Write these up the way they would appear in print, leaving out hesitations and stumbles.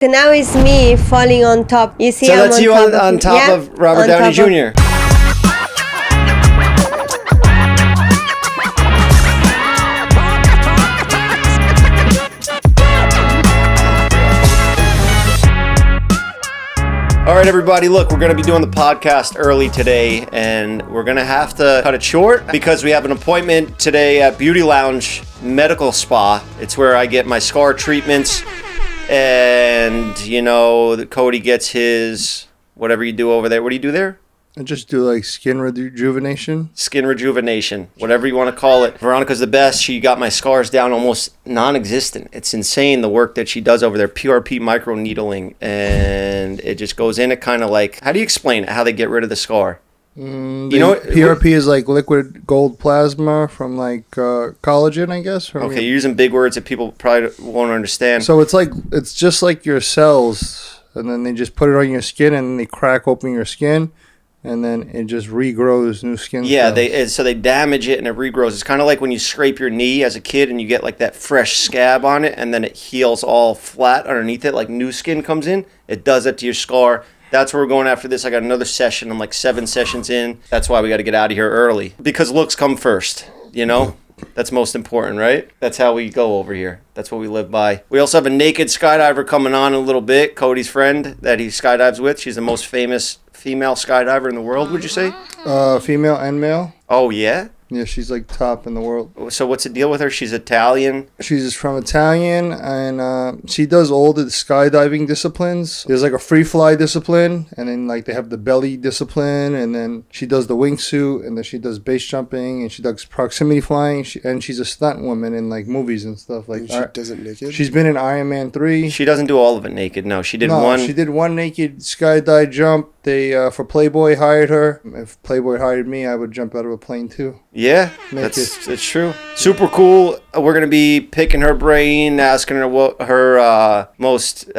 And now it's me falling on top. You see, so I'm that's you on top of Robert Downey Jr. All right, everybody, look, we're going to be doing the podcast early today, and we're going to have to cut it short because we have an appointment today at Beauty Lounge Medical Spa. It's where I get my scar treatments, and, you know, Cody gets his, whatever you do over there. What do you do there? I just do like skin rejuvenation. Skin rejuvenation, whatever you want to call it. Veronica's the best. She got my scars down almost non-existent. It's insane the work that she does over there. PRP microneedling, and it just goes in it kind of like, how do you explain it, how they get rid of the scar? You know, PRP is like liquid gold plasma from like collagen, I guess. Okay, you're using big words that people probably won't understand. So it's just like your cells, and then they just put it on your skin, and then they crack open your skin. And then it just regrows new skin cells. So they damage it and it regrows. It's kind of like when you scrape your knee as a kid and you get like that fresh scab on it, and then it heals all flat underneath it, like new skin comes in. It does that to your scar. That's where we're going after this. I got another session. I'm like 7 sessions in. That's why we got to get out of here early. Because looks come first, you know? That's most important, right? That's how we go over here. That's what we live by. We also have a naked skydiver coming on in a little bit. Cody's friend that he skydives with. She's the most famous female skydiver in the world, would you say? Female and male. Oh, yeah? Yeah, she's like top in the world. So what's the deal with her? She's Italian? She's from Italian, and she does all the skydiving disciplines. There's like a free fly discipline, and then like they have the belly discipline, and then she does the wingsuit, and then she does base jumping, and she does proximity flying, and she's a stunt woman in like movies and stuff like that. She does it naked? She's been in Iron Man 3. She doesn't do all of it naked, no. She did one. She did one naked skydive jump. They for Playboy hired her. If Playboy hired me, I would jump out of a plane too. Yeah, that's true. Super cool. We're going to be picking her brain, asking her what her most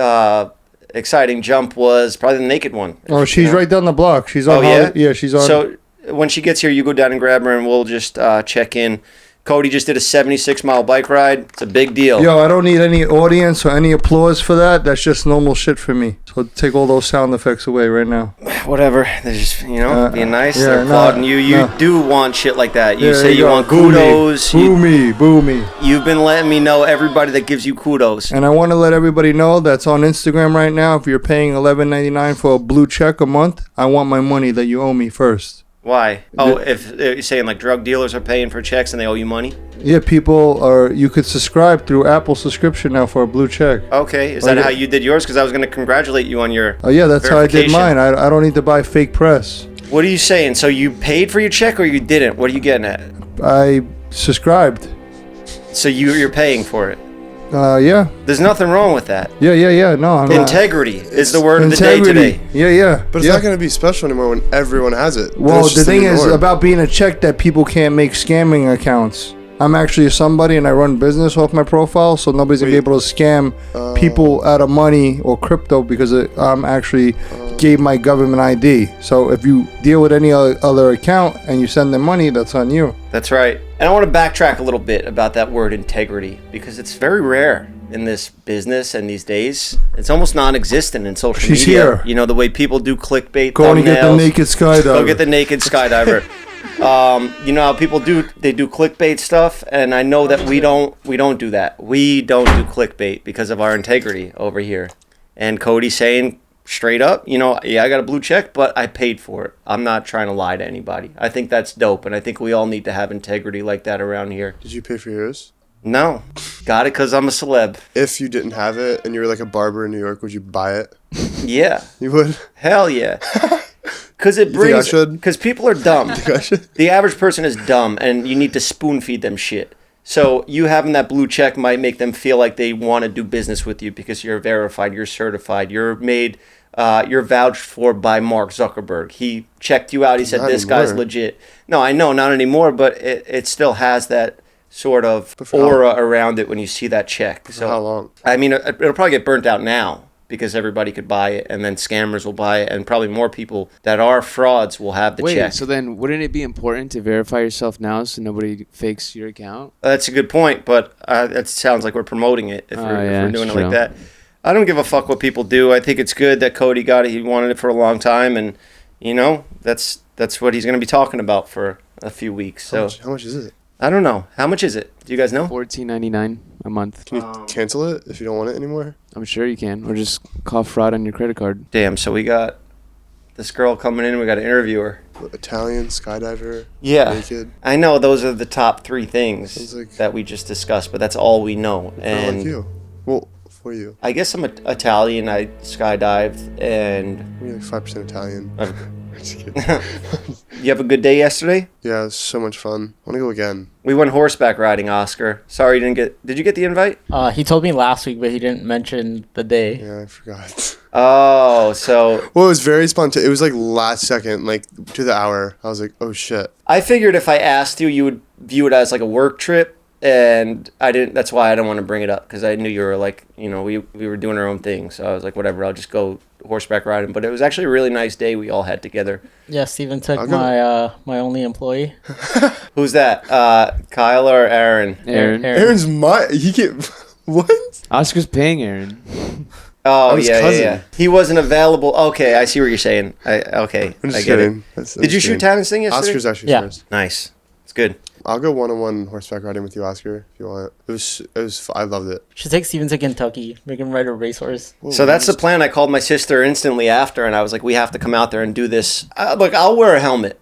exciting jump was. Probably the naked one. Oh, she's right down the block. She's on. Yeah, she's on. So when she gets here, you go down and grab her, and we'll just check in. Cody just did a 76-mile bike ride. It's a big deal. Yo, I don't need any audience or any applause for that. That's just normal shit for me. So take all those sound effects away right now. Whatever. They're just, being nice. They're applauding you. You do want shit like that. You say you want kudos. Boo me. You've been letting me know everybody that gives you kudos. And I want to let everybody know that's on Instagram right now. If you're paying $11.99 for a blue check a month, I want my money that you owe me first. Why? Oh, if you're saying like drug dealers are paying for checks and they owe you money? Yeah, you could subscribe through Apple subscription now for a blue check. Okay, is that how you did yours? Because I was going to congratulate you on your that's how I did mine. I don't need to buy fake press. What are you saying? So you paid for your check or you didn't? What are you getting at? I subscribed. So you're paying for it? Yeah. There's nothing wrong with that. Yeah. No, I'm integrity is the word of the day today. Yeah. But it's not going to be special anymore when everyone has it. Well, the thing is about being a check that people can't make scamming accounts. I'm actually somebody and I run business off my profile, so nobody's going to be able to scam people out of money or crypto because I'm actually gave my government ID. So if you deal with any other account and you send them money, that's on you. That's right. And I want to backtrack a little bit about that word integrity because it's very rare in this business and these days. It's almost non-existent in social media. She's here. You know, the way people do clickbait Go and get the naked skydiver. Go get the naked skydiver. You know how people do clickbait stuff, and I know that we don't do that. We don't do clickbait because of our integrity over here. And Cody's saying straight up, I got a blue check, but I paid for it. I'm not trying to lie to anybody. I think that's dope, and I think we all need to have integrity like that around here. Did you pay for yours? No. Got it because I'm a celeb. If you didn't have it and you were like a barber in New York, would you buy it? Yeah. You would? Hell yeah. Because people are dumb. The average person is dumb, and you need to spoon feed them shit. So you having that blue check might make them feel like they want to do business with you because you're verified, you're certified, you're vouched for by Mark Zuckerberg. He checked you out. He said, this guy's legit. No, I know, not anymore, but it still has that sort of aura around it when you see that check. So how long? I mean, it'll probably get burnt out now because everybody could buy it, and then scammers will buy it, and probably more people that are frauds will have the check. Wait, so then wouldn't it be important to verify yourself now so nobody fakes your account? That's a good point, but it sounds like we're promoting it if we're doing it like that. I don't give a fuck what people do. I think it's good that Cody got it. He wanted it for a long time, and that's what he's going to be talking about for a few weeks. So How much is it? I don't know. How much is it? Do you guys know? $14.99 a month. Can you cancel it if you don't want it anymore? I'm sure you can, or just call fraud on your credit card. Damn. So we got this girl coming in. We got to interview her. Italian, skydiver, Yeah. naked. I know those are the top 3 things Sounds like- that we just discussed, but that's all we know. Kinda And like you. Well, for you. I guess I'm Italian. I skydived, and You're like 5% Italian. I've- Just kidding. you have a good day yesterday? Yeah, it was so much fun. I want to go again. We went horseback riding, Oscar. Sorry you didn't get... Did you get the invite? He told me last week, but he didn't mention the day. Yeah, I forgot. Oh, so... Well, it was very spontaneous. It was like last second, like to the hour. I was like, oh shit. I figured if I asked you, you would view it as like a work trip, and I didn't. That's why I didn't want to bring it up, because I knew you were like, we were doing our own thing. So I was like, whatever, I'll just go horseback riding. But it was actually a really nice day we all had together. Yeah, Steven took I'll go. my only employee. Who's that? Kyle or Aaron? Aaron. Aaron's he can't. What? Oscar's paying Aaron. Oh, his yeah. cousin. He wasn't available. Okay, I see what you're saying. Okay, I'm just I get kidding. it. Did you shoot Tannen's thing yesterday? Oscar's actually Yeah. first. Nice. It's good. I'll go one-on-one horseback riding with you, Oscar, if you want. It was. I loved it. Should take Steven to Kentucky, make him ride a racehorse. So that's the plan. I called my sister instantly after, and I was like, we have to come out there and do this. Look, I'll wear a helmet,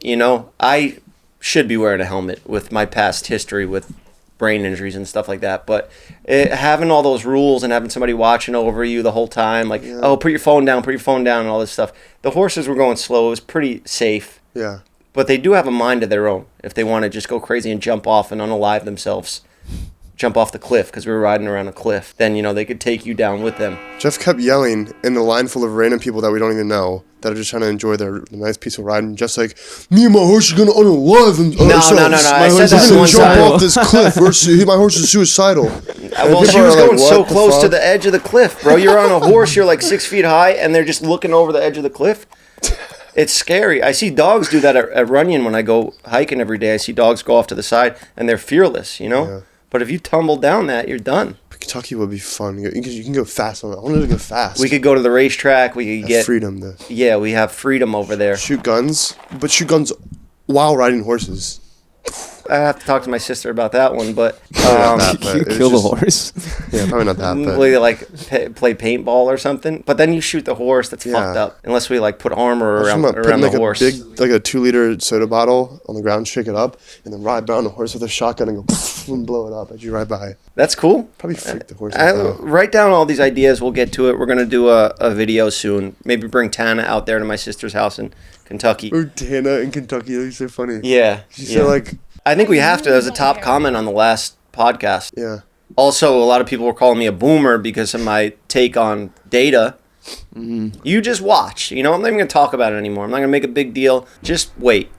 I should be wearing a helmet with my past history with brain injuries and stuff like that. But having all those rules and having somebody watching over you the whole time, like, oh, put your phone down, and all this stuff. The horses were going slow. It was pretty safe. Yeah. But they do have a mind of their own if they want to just go crazy and jump off and unalive themselves. Jump off the cliff, because we were riding around a cliff. Then, they could take you down with them. Jeff kept yelling in a line full of random people that we don't even know that are just trying to enjoy their nice peaceful ride, and just like, me and my horse are gonna unalive and No. I said that we're gonna one jump time. off this cliff. My horse is suicidal. Well, people she was are like, going what so the close to fuck? the edge of the cliff, bro. You're on a horse, you're like 6 feet high, and they're just looking over the edge of the cliff. It's scary. I see dogs do that at Runyon when I go hiking every day. I see dogs go off to the side, and they're fearless, Yeah. But if you tumble down that, you're done. Kentucky would be fun. You can go fast on it. I wanted to go fast. We could go to the racetrack. We could get freedom. Yeah, we have freedom over there. Shoot guns, but shoot guns while riding horses. I have to talk to my sister about that one, but That, but You it's kill the just- horse. Yeah, probably not that. But we play paintball or something. But then you shoot the horse. That's Yeah. fucked up. Unless we put armor I was around talking about putting the like horse. a big, like a 2-liter soda bottle on the ground, shake it up, and then ride down the horse with a shotgun and go and blow it up as you ride by. That's cool. Probably freak the horse out. Write down all these ideas. We'll get to it. We're going to do a video soon. Maybe bring Tana out there to my sister's house in Kentucky. Or Tana in Kentucky. That'd be so funny. Yeah. She said like, I think we have to. That was a top comment on the last podcast. yeah. Also, a lot of people were calling me a boomer because of my take on data. You just watch. I'm not even going to talk about it anymore. I'm not going to make a big deal. Just wait,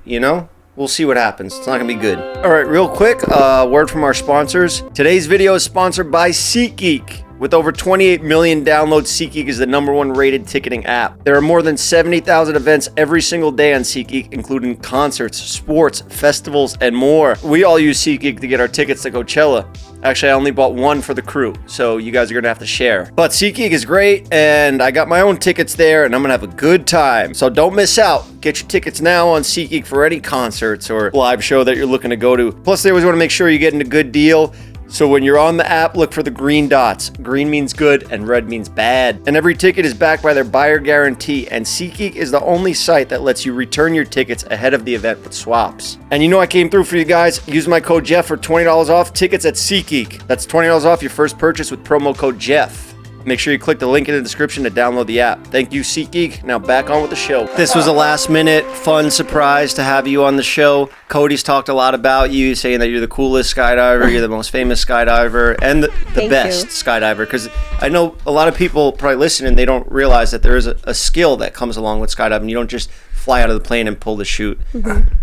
We'll see what happens. It's not going to be good. All right, real quick, word from our sponsors. Today's video is sponsored by SeatGeek. With over 28 million downloads, SeatGeek is the #1 rated ticketing app. There are more than 70,000 events every single day on SeatGeek, including concerts, sports, festivals, and more. We all use SeatGeek to get our tickets to Coachella. Actually, I only bought one for the crew, so you guys are going to have to share. But SeatGeek is great, and I got my own tickets there, and I'm going to have a good time. So don't miss out. Get your tickets now on SeatGeek for any concerts or live show that you're looking to go to. Plus, they always want to make sure you're getting a good deal. So when you're on the app, look for the green dots. Green means good and red means bad. And every ticket is backed by their buyer guarantee. And SeatGeek is the only site that lets you return your tickets ahead of the event with swaps. And I came through for you guys. Use my code Jeff for $20 off tickets at SeatGeek. That's $20 off your first purchase with promo code Jeff. Make sure you click the link in the description to download the app. Thank you, SeatGeek. Now back on with the show. This was a last-minute fun surprise to have you on the show. Cody's talked a lot about you, saying that you're the coolest skydiver, you're the most famous skydiver, and the Thank best you. skydiver. Because I know a lot of people probably listening, they don't realize that there is a skill that comes along with skydiving. You don't just fly out of the plane and pull the chute.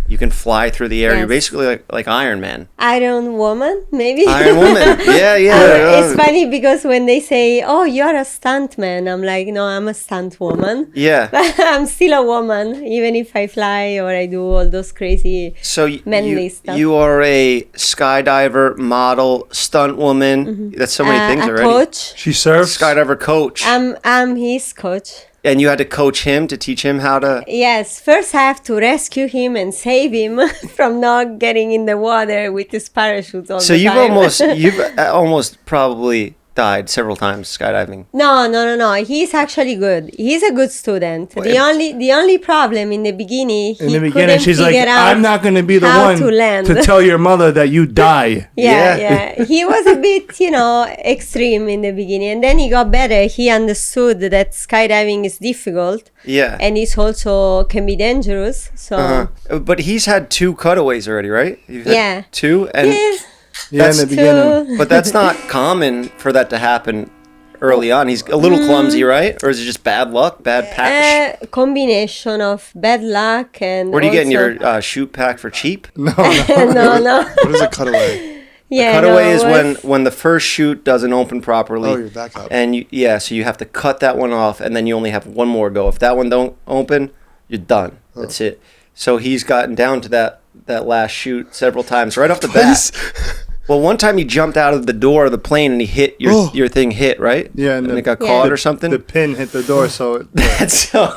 You can fly through the air. Yes. You're basically like Iron Man. Iron Woman, maybe. Iron Woman. Yeah. It's funny because when they say, "Oh, you're a stunt man," I'm like, "No, I'm a stunt woman." Yeah. But I'm still a woman, even if I fly or I do all those crazy So manly stuff. you are a skydiver, model, stunt woman. That's so many things a already. coach. She surfs. Skydiver coach. I'm his coach. And you had to coach him to teach him how to. Yes, first I have to rescue him and save him from not getting in the water with his parachute all So the time. you've almost probably died several times skydiving. No. He's actually good. He's a good student. The only problem in the beginning, In the beginning, she's like, figure out I'm not going to be the how one to land. to tell your mother that you die. Yeah. He was a bit, extreme in the beginning. And then he got better. He understood that skydiving is difficult. Yeah. And it's also can be dangerous. So, But he's had 2 cutaways already, right? You've had Yeah. 2? And yes, Yeah, in the beginning. two. But that's not common for that to happen early on. He's a little clumsy, right? Or is it just bad luck, bad patch? Combination of bad luck and Where do you get in also- your shoot pack for cheap? No. no. What is a cutaway? Yeah, Cutaway no, is it was- when the first chute doesn't open properly. Oh, your backup. And so you have to cut that one off, and then you only have one more go. If that one don't open, you're done. That's it. So he's gotten down to that last chute several times right off the bat. Well, one time he jumped out of the door of the plane and he hit your thing hit, right? Yeah, and and it got caught or something. The pin hit the door, so it, That's so.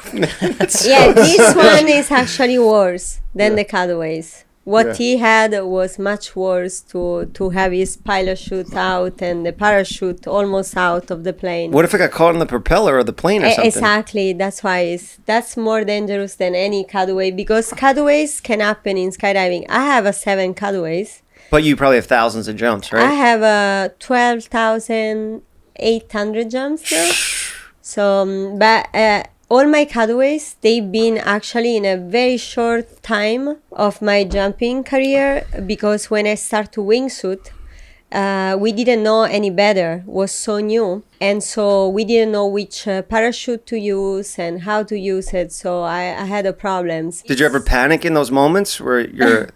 That's Yeah, this one is actually worse than the cutaways. What Yeah. he had was much worse to have his pilot chute out and the parachute almost out of the plane. What if it got caught in the propeller of the plane or something? Exactly. That's why that's more dangerous than any cutaway because cutaways can happen in skydiving. I have 7 cutaways. But you probably have thousands of jumps, I right? have 12,800 jumps now. So, but all my cutaways, they've been actually in a very short time of my jumping career because when I start to wingsuit, we didn't know any better. It was so new. And so we didn't know which parachute to use and how to use it. So I had a problems. Did you ever panic in those moments where you're?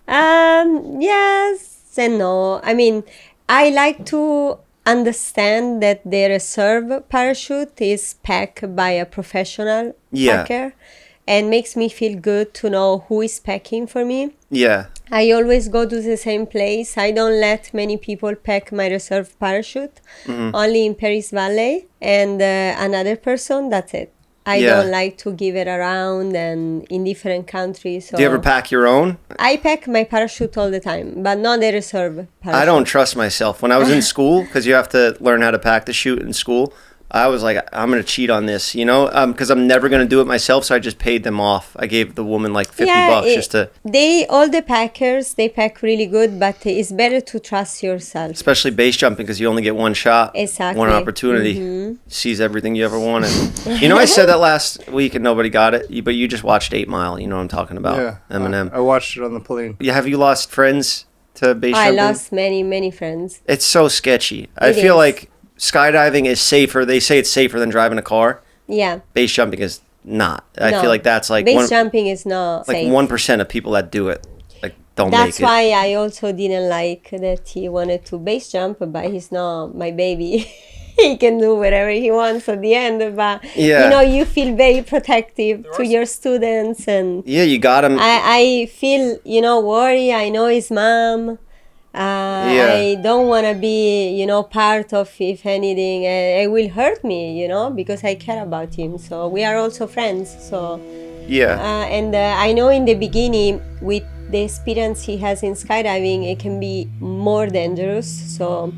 Yes and no. I mean, I like to understand that the reserve parachute is packed by a professional packer and makes me feel good to know who is packing for me. Yeah. I always go to the same place. I don't let many people pack my reserve parachute. Only in Paris Valley and another person, that's it. I don't like to give it around and in different countries. So Do you ever pack your own? I pack my parachute all the time, but not the reserve parachute. I don't trust myself. When I was in school, because you have to learn how to pack the chute in school, I was like, I'm going to cheat on this, because I'm never going to do it myself. So I just paid them off. I gave the woman like $50 just to. All the packers, they pack really good, but it's better to trust yourself. Especially base jumping because you only get one shot, Exactly. one opportunity. Seize everything you ever wanted. I said that last week and nobody got it, but you just watched 8 Mile. You know what I'm talking about? yeah. Eminem. I watched it on the plane. Have you lost friends to base I jumping? lost many friends. It's so sketchy. I It feel is. like skydiving is safer. They say it's safer than driving a car. Yeah. Base jumping is not. I No. feel like that's like Base jumping is not like safe. 1% of people that do it don't That's make it. why I also didn't like that he wanted to base jump, but he's not my baby. He can do whatever he wants at the end, but you feel very protective to your students, and Yeah, you got him. I feel worry. I know his mom. I don't want to be part of if anything it will hurt me because I care about him, so we are also friends, so and I know in the beginning with the experience he has in skydiving it can be more dangerous, so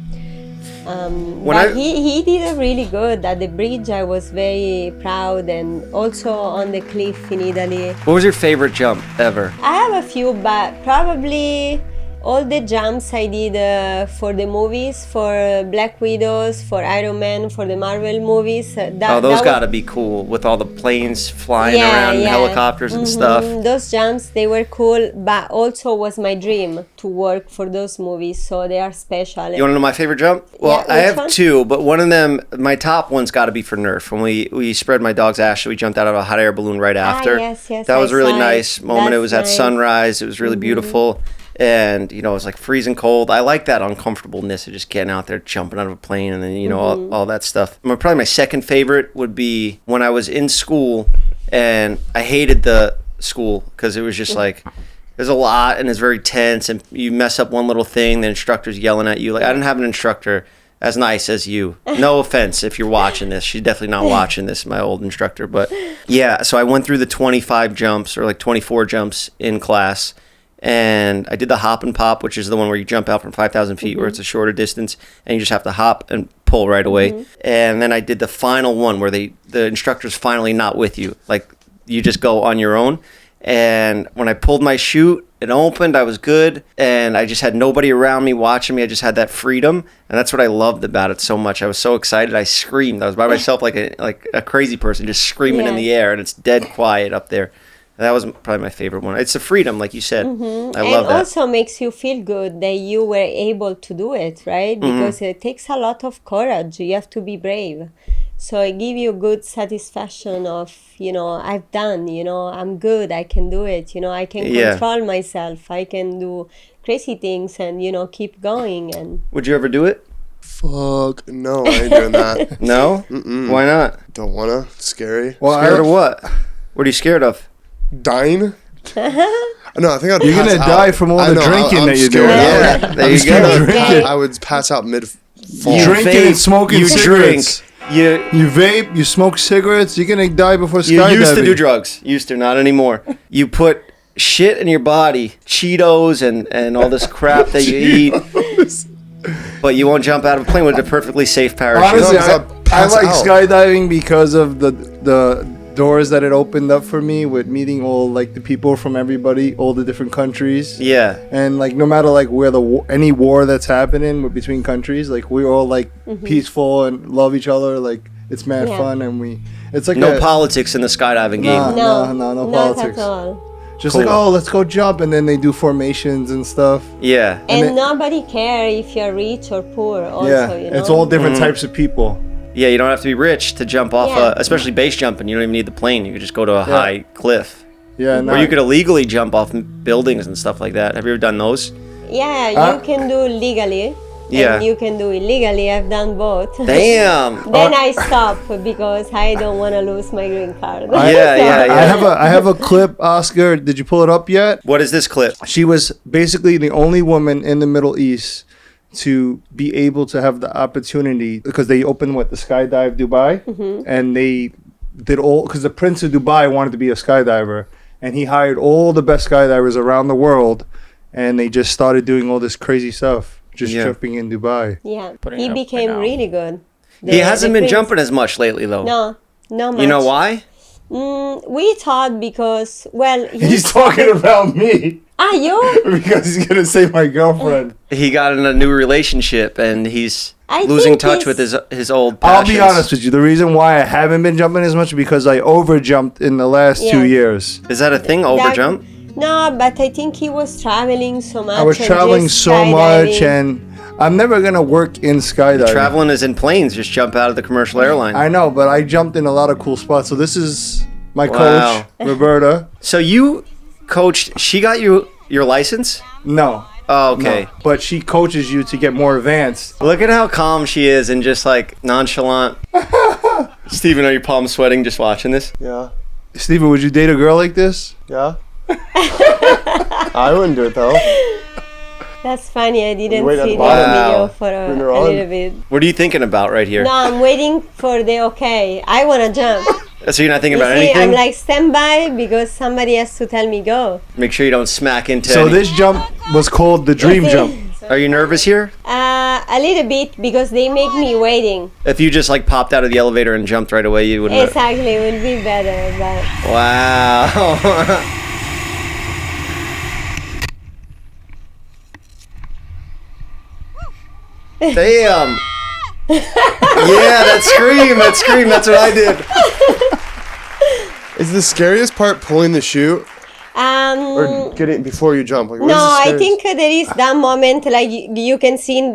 he did it really good at the bridge. I was very proud, and also on the cliff in Italy. What was your favorite jump ever? I have a few, but probably all the jumps I did for the movies, for Black Widows, for Iron Man, for the Marvel movies. Those that gotta be cool with all the planes flying Yeah, around and yeah. helicopters and stuff. Those jumps, they were cool, but also was my dream to work for those movies, so they are special. You want to know my favorite jump? Well, Yeah, I which have one? two, but one of them, my top one's got to be for Nerf. When we spread my dog's ash, we jumped out of a hot air balloon right after. yes, That was I a really saw it. nice moment. It That's was at nice. Mm-hmm. sunrise. It was really beautiful. And, you know, it was like freezing cold. I like that uncomfortableness of just getting out there, jumping out of a plane, and then, you know, Mm-hmm. all that stuff. Probably my second favorite would be when I was in school and I hated the school because it was just like, there's a lot and it's very tense, and you mess up one little thing, the instructor's yelling at you. Like, I didn't have an instructor as nice as you. No offense if you're watching this. She's definitely not watching this, my old instructor. But yeah, so I went through the 25 jumps or like 24 jumps in class. And I did the hop and pop, which is the one where you jump out from 5,000 feet where it's a shorter distance and you just have to hop and pull right away. And then I did the final one where the instructor's finally not with you. Like, you just go on your own. And when I pulled my chute, it opened, I was good, and I just had nobody around me watching me. I just had that freedom, and that's what I loved about it so much. I was so excited. I screamed. I was by myself like a crazy person, just screaming in Yeah. the air, and it's dead quiet up there. That was probably my favorite one. It's the freedom, like you said. I And love that. also makes you feel good that you were able to do it, right? Because it takes a lot of courage. You have to be brave. So it gives you good satisfaction of, you know, I've done, you know, I'm good, I can do it, you know, I can Yeah. control myself, I can do crazy things and, you know, keep going. And Would you ever do it? Fuck, no, I ain't doing that. No? Why not? Don't wanna. It's scary. Well, Scared of what? What are you scared of? Dying? No, I think I'd You're pass gonna out. die from all I the know, drinking I'm that you're scared. doing. Yeah, there you go. Okay. I would pass out mid You Drinking vape, and smoking you cigarettes. drink. You vape, you smoke cigarettes, you're gonna die before You skydiving. used to do drugs. Used to, not anymore. You put shit in your body, Cheetos and all this crap that you eat, but you won't jump out of a plane with a perfectly safe parachute. Honestly, No, 'cause I I'll pass like out. skydiving because of the doors that it opened up for me with meeting all like the people from everybody, all the different countries. Yeah. And like no matter like where any war that's happening between countries, like we're all like peaceful and love each other. Like it's mad Yeah. fun, and it's like No politics in the skydiving Nah. game. no, no not politics. at all. just Cool. like, oh, let's go jump, and then they do formations and stuff. Yeah. And it- nobody care if you're rich or poor also, Yeah, you know. it's all different types of people. Yeah, you don't have to be rich to jump off, Yeah. especially base jumping. You don't even need the plane. You could just go to a high cliff. Yeah, Or you could illegally jump off buildings and stuff like that. Have you ever done those? Yeah, you Uh, can do legally. Yeah. And you can do illegally. I've done both. Damn. Then I stop because I don't want to lose my green card. Yeah. I have a clip, Oscar. Did you pull it up yet? What is this clip? She was basically the only woman in the Middle East to be able to have the opportunity, because they opened the Skydive Dubai, and they did all, because the Prince of Dubai wanted to be a skydiver, and he hired all the best skydivers around the world, and they just started doing all this crazy stuff, just Yeah. jumping in Dubai. Yeah, Putting he it up became right now. really good. He hasn't the been prince- jumping as much lately, though. No, no much. You know why? We thought because, well, He's talking about me Ah, you? because he's gonna say my girlfriend. He got in a new relationship and he's I losing think touch he's- with his old I'll passions. be honest with you. The reason why I haven't been jumping as much is because I overjumped in the last Yeah. 2 years. Is that a thing? Overjump? No, but I think he was traveling so much. I was and traveling just so much, skydiving. and I'm never gonna work in skydiving. Traveling is in planes. Just jump out of the commercial airline. I know, but I jumped in a lot of cool spots. So this is my Wow. coach, Roberta. So you coached. She got you your license? No, Oh, okay. no, but she coaches you to get more advanced. Look at how calm she is and just like nonchalant. Steven, are you palm sweating just watching this? Yeah. Steven, would you date a girl like this? Yeah. I wouldn't do it though. That's funny. I didn't Wait, see that's that wow. video for Bring a her on. little bit. What are you thinking about right here? No, I'm waiting for the okay. I want to jump. So you're not thinking You about see, anything? I'm like stand by because somebody has to tell me go. Make sure you don't smack into So any- this jump was called the dream jump. Are you nervous here? A little bit because they make me waiting. If you just like popped out of the elevator and jumped right away, you wouldn't. Exactly, it will be better. But Wow. Damn. Yeah, that scream. That's what I did. Is the scariest part pulling the chute or getting before you jump? Like, what is No, the I scariest- think there is that moment, like you can see in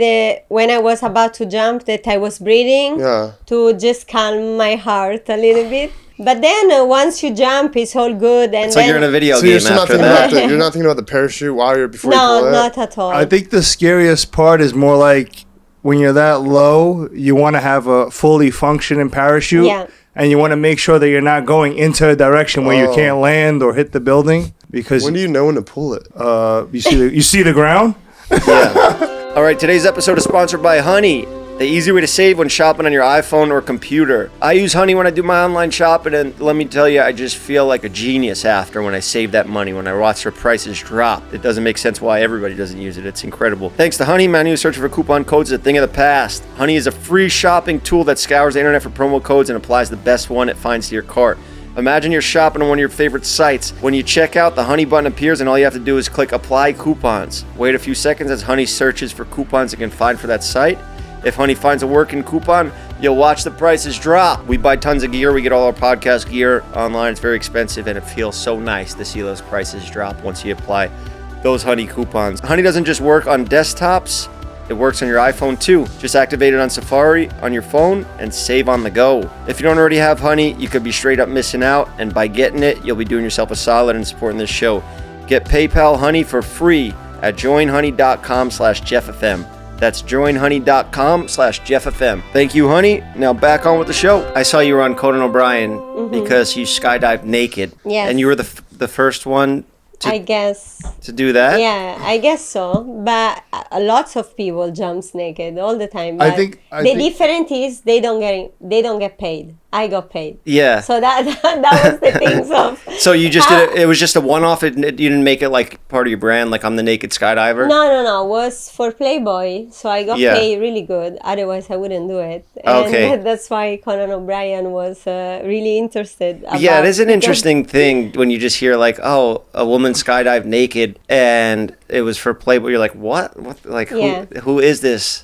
when I was about to jump, that I was breathing Yeah. to just calm my heart a little bit. But then once you jump, it's all good. And It's like then, you're in a video So you're game still not after thinking that. about you're not thinking about the parachute while you're before you pull no, it. not at all. I think the scariest part is more like when you're that low, you want to have a fully functioning parachute. Yeah. And you want to make sure that you're not going into a direction where you can't land or hit the building because When do you know when to pull it? you see the ground. Yeah. All right, today's episode is sponsored by Honey, the easy way to save when shopping on your iPhone or computer. I use Honey when I do my online shopping, and let me tell you, I just feel like a genius after when I save that money, when I watch their prices drop. It doesn't make sense why everybody doesn't use it. It's incredible. Thanks to Honey, my new search for coupon codes is a thing of the past. Honey is a free shopping tool that scours the internet for promo codes and applies the best one it finds to your cart. Imagine you're shopping on one of your favorite sites. When you check out, the Honey button appears and all you have to do is click Apply Coupons. Wait a few seconds as Honey searches for coupons it can find for that site. If Honey finds a working coupon, you'll watch the prices drop. We buy tons of gear. We get all our podcast gear online. It's very expensive, and it feels so nice to see those prices drop once you apply those Honey coupons. Honey doesn't just work on desktops. It works on your iPhone too. Just activate it on Safari on your phone and save on the go. If you don't already have Honey, you could be straight up missing out, and by getting it, you'll be doing yourself a solid and supporting this show. Get PayPal Honey for free at joinhoney.com/JeffFM. That's joinhoney.com/JeffFM. Thank you, Honey. Now back on with the show. I saw you were on Conan O'Brien because you skydived naked. Yes. And you were the first one I guess. to do that? Yeah, I guess so. But lots of people jumps naked all the time. I But think- the difference is they don't get paid. I got paid. Yeah. So that was the things of. So you just did it. It was just a one-off. You didn't make it like part of your brand, like I'm the naked skydiver. No. It was for Playboy, so I got Yeah. paid really good. Otherwise, I wouldn't do it. And Okay. that's why Conan O'Brien was really interested. Yeah, it about- is an interesting thing when you just hear like, oh, a woman skydived naked, and it was for Playboy. You're like, what? Like, Yeah. who is this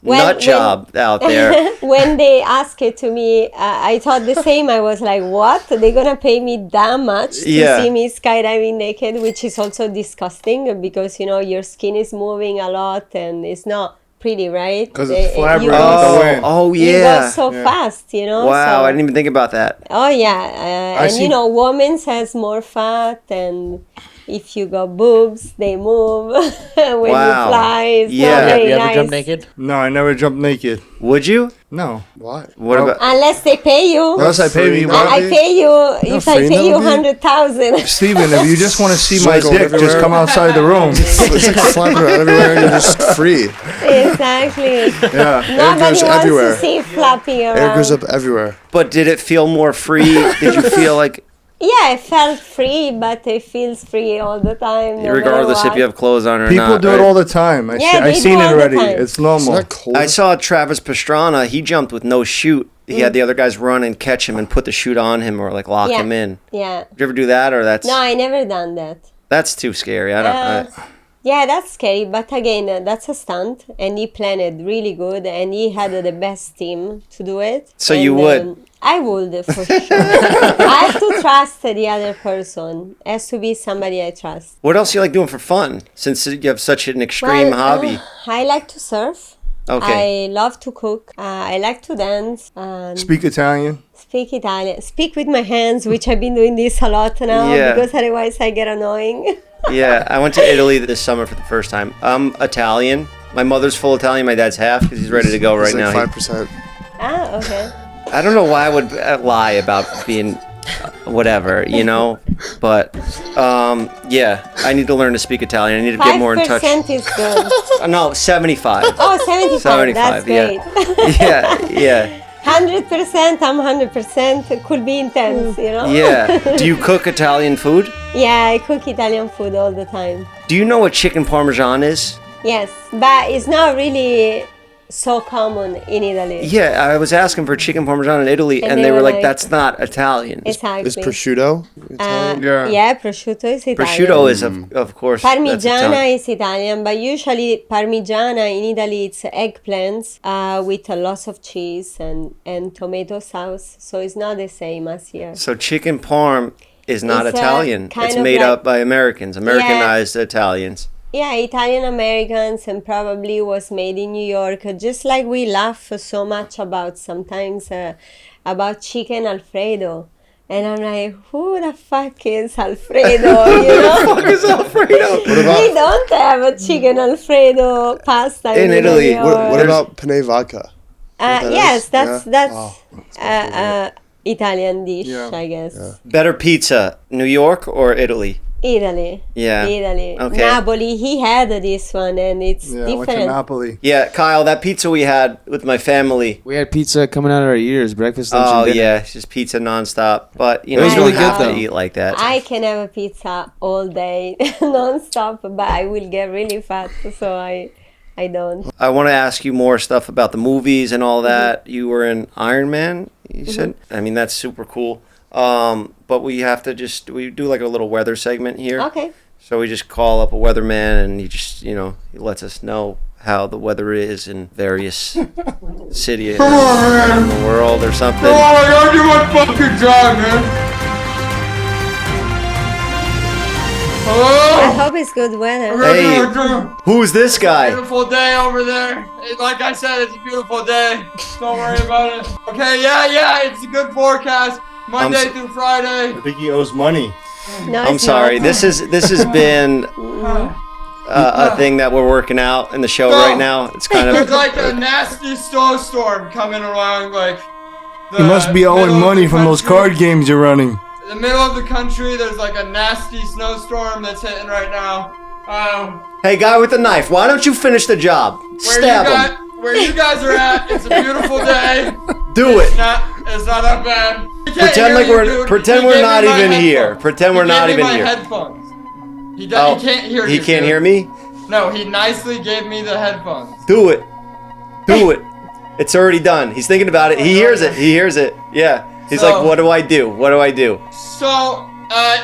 When- nut job out there? When they asked it to me, I thought the same. I was like, what? They're going to pay me that much to Yeah. see me skydiving naked, which is also disgusting because, your skin is moving a lot and it's not pretty, right? 'Cause it's You flabbergasted. go Oh, so- Oh You yeah. go so fast, Wow, so- I didn't even think about that. Oh yeah, and see- women has more fat, and if you got boobs, they move when Wow. you fly. It's Yeah. not Have very you ever nice. jumped naked? No, I never jumped naked. Would you? No. Why? What about? Unless they pay you. Unless I pay me. Free. what? I pay you if I free pay you now, dude. 100,000. Steven, if you just want to see my Circle dick, just everywhere. come outside the room. It's like flapping around everywhere and you're just free. Exactly. Yeah. Nobody goes wants everywhere. to see it flapping around. Air goes up everywhere. But did it feel more free? Did you feel like, Yeah, I felt free, but it feels free all the time. No regardless matter if you have clothes on or People not? do it right? all the time. I Yeah, they do seen it all the already. time. It's It's normal. not cold. I saw Travis Pastrana. He jumped with no chute. He had the other guys run and catch him and put the chute on him or like lock Yeah. him in. Yeah. Did you ever do that, or that's No, I never done that. that's too scary? I don't. Yeah, that's scary, but again, that's a stunt, and he planned it really good, and he had the best team to do it. So and, you would? I would, for sure. I have to trust the other person. It has to be somebody I trust. What else do you like doing for fun? Since you have such an extreme hobby. I like to surf. Okay. I love to cook. I like to dance. And Speak Italian. speak Italian. Speak with my hands, which I've been doing this a lot now Yeah. because otherwise I get annoying. Yeah, I went to Italy this summer for the first time. I'm Italian. My mother's full Italian. My dad's half because he's ready to go right It's like now. 5%. Ah, okay. I don't know why I would lie about being whatever, but yeah, I need to learn to speak Italian. I need to get more in touch. 5% is good. No, 75. Oh, 75. 75, That's yeah. great. Yeah. 100%, I'm 100%. It could be intense, Yeah. Do you cook Italian food? Yeah, I cook Italian food all the time. Do you know what chicken parmesan is? Yes, but it's not really so common in Italy. Yeah, I was asking for chicken parmesan in Italy, and they were like, "That's not Italian." Exactly. Is prosciutto Italian? Yeah, prosciutto is Italian. Prosciutto is, of course, that's Parmigiana Italian. is Italian, but usually Parmigiana in Italy it's eggplants with lots of cheese and tomato sauce, so it's not the same as here. So chicken parm is not It's, Italian. kind It's of made like- up by Americans, Americanized Italians. Yeah, Italian Americans, and probably was made in New York. Just like we laugh so much about sometimes about chicken Alfredo. And I'm like, who the fuck is Alfredo? You know? What is Alfredo? We don't have a chicken Alfredo pasta In Italy. New York. What about penne vodka? that Yes, is? that's Yeah. that's Italian dish, Yeah. I guess. Better pizza, New York or Italy? Italy. Yeah. Italy. Okay. Napoli, he had this one, and it's Yeah, I went to different. Napoli. Yeah, Kyle, that pizza we had with my family. We had pizza coming out of our ears, breakfast, lunch, Oh and dinner. yeah, it's just pizza nonstop. But you It know, was you don't really good, have to though. eat like that. I can have a pizza all day, non-stop, but I will get really fat, so I don't. I want to ask you more stuff about the movies and all that. You were in Iron Man, you said? I mean, that's super cool. But we have to we do like a little weather segment here. Okay. So we just call up a weatherman and he just, he lets us know how the weather is in various cities in the world or something. I gotta do my fucking job, man. I Hello? hope it's good weather. Hey, who's this guy? Beautiful day over there. Like I said, it's a beautiful day. Don't worry about it. Okay, yeah, it's a good forecast. Monday s- through Friday. I think he owes money. No, I'm it's sorry. not. This has been a thing that we're working out in the show No. right now. It's kind There's of like a nasty snowstorm coming along, like. He must be owing middle of money the from those country. card games you're running. In the middle of the country, there's like a nasty snowstorm that's hitting right now. hey, guy with the knife. Why don't you finish the job? Stab him. Where you guys are at, it's a beautiful day. Do it. It's not that bad. He can't Pretend hear like you, we're dude. pretend He we're gave not me my even here. headphones. Pretend we're He not gave me even my here. Headphones. He can't hear He you. can't dude. hear me. No, he nicely gave me the headphones. Do it. Do it. It's already done. He's thinking about it. He hears it. He hears it. Yeah. He's So- like, what do I do? What do I do? So,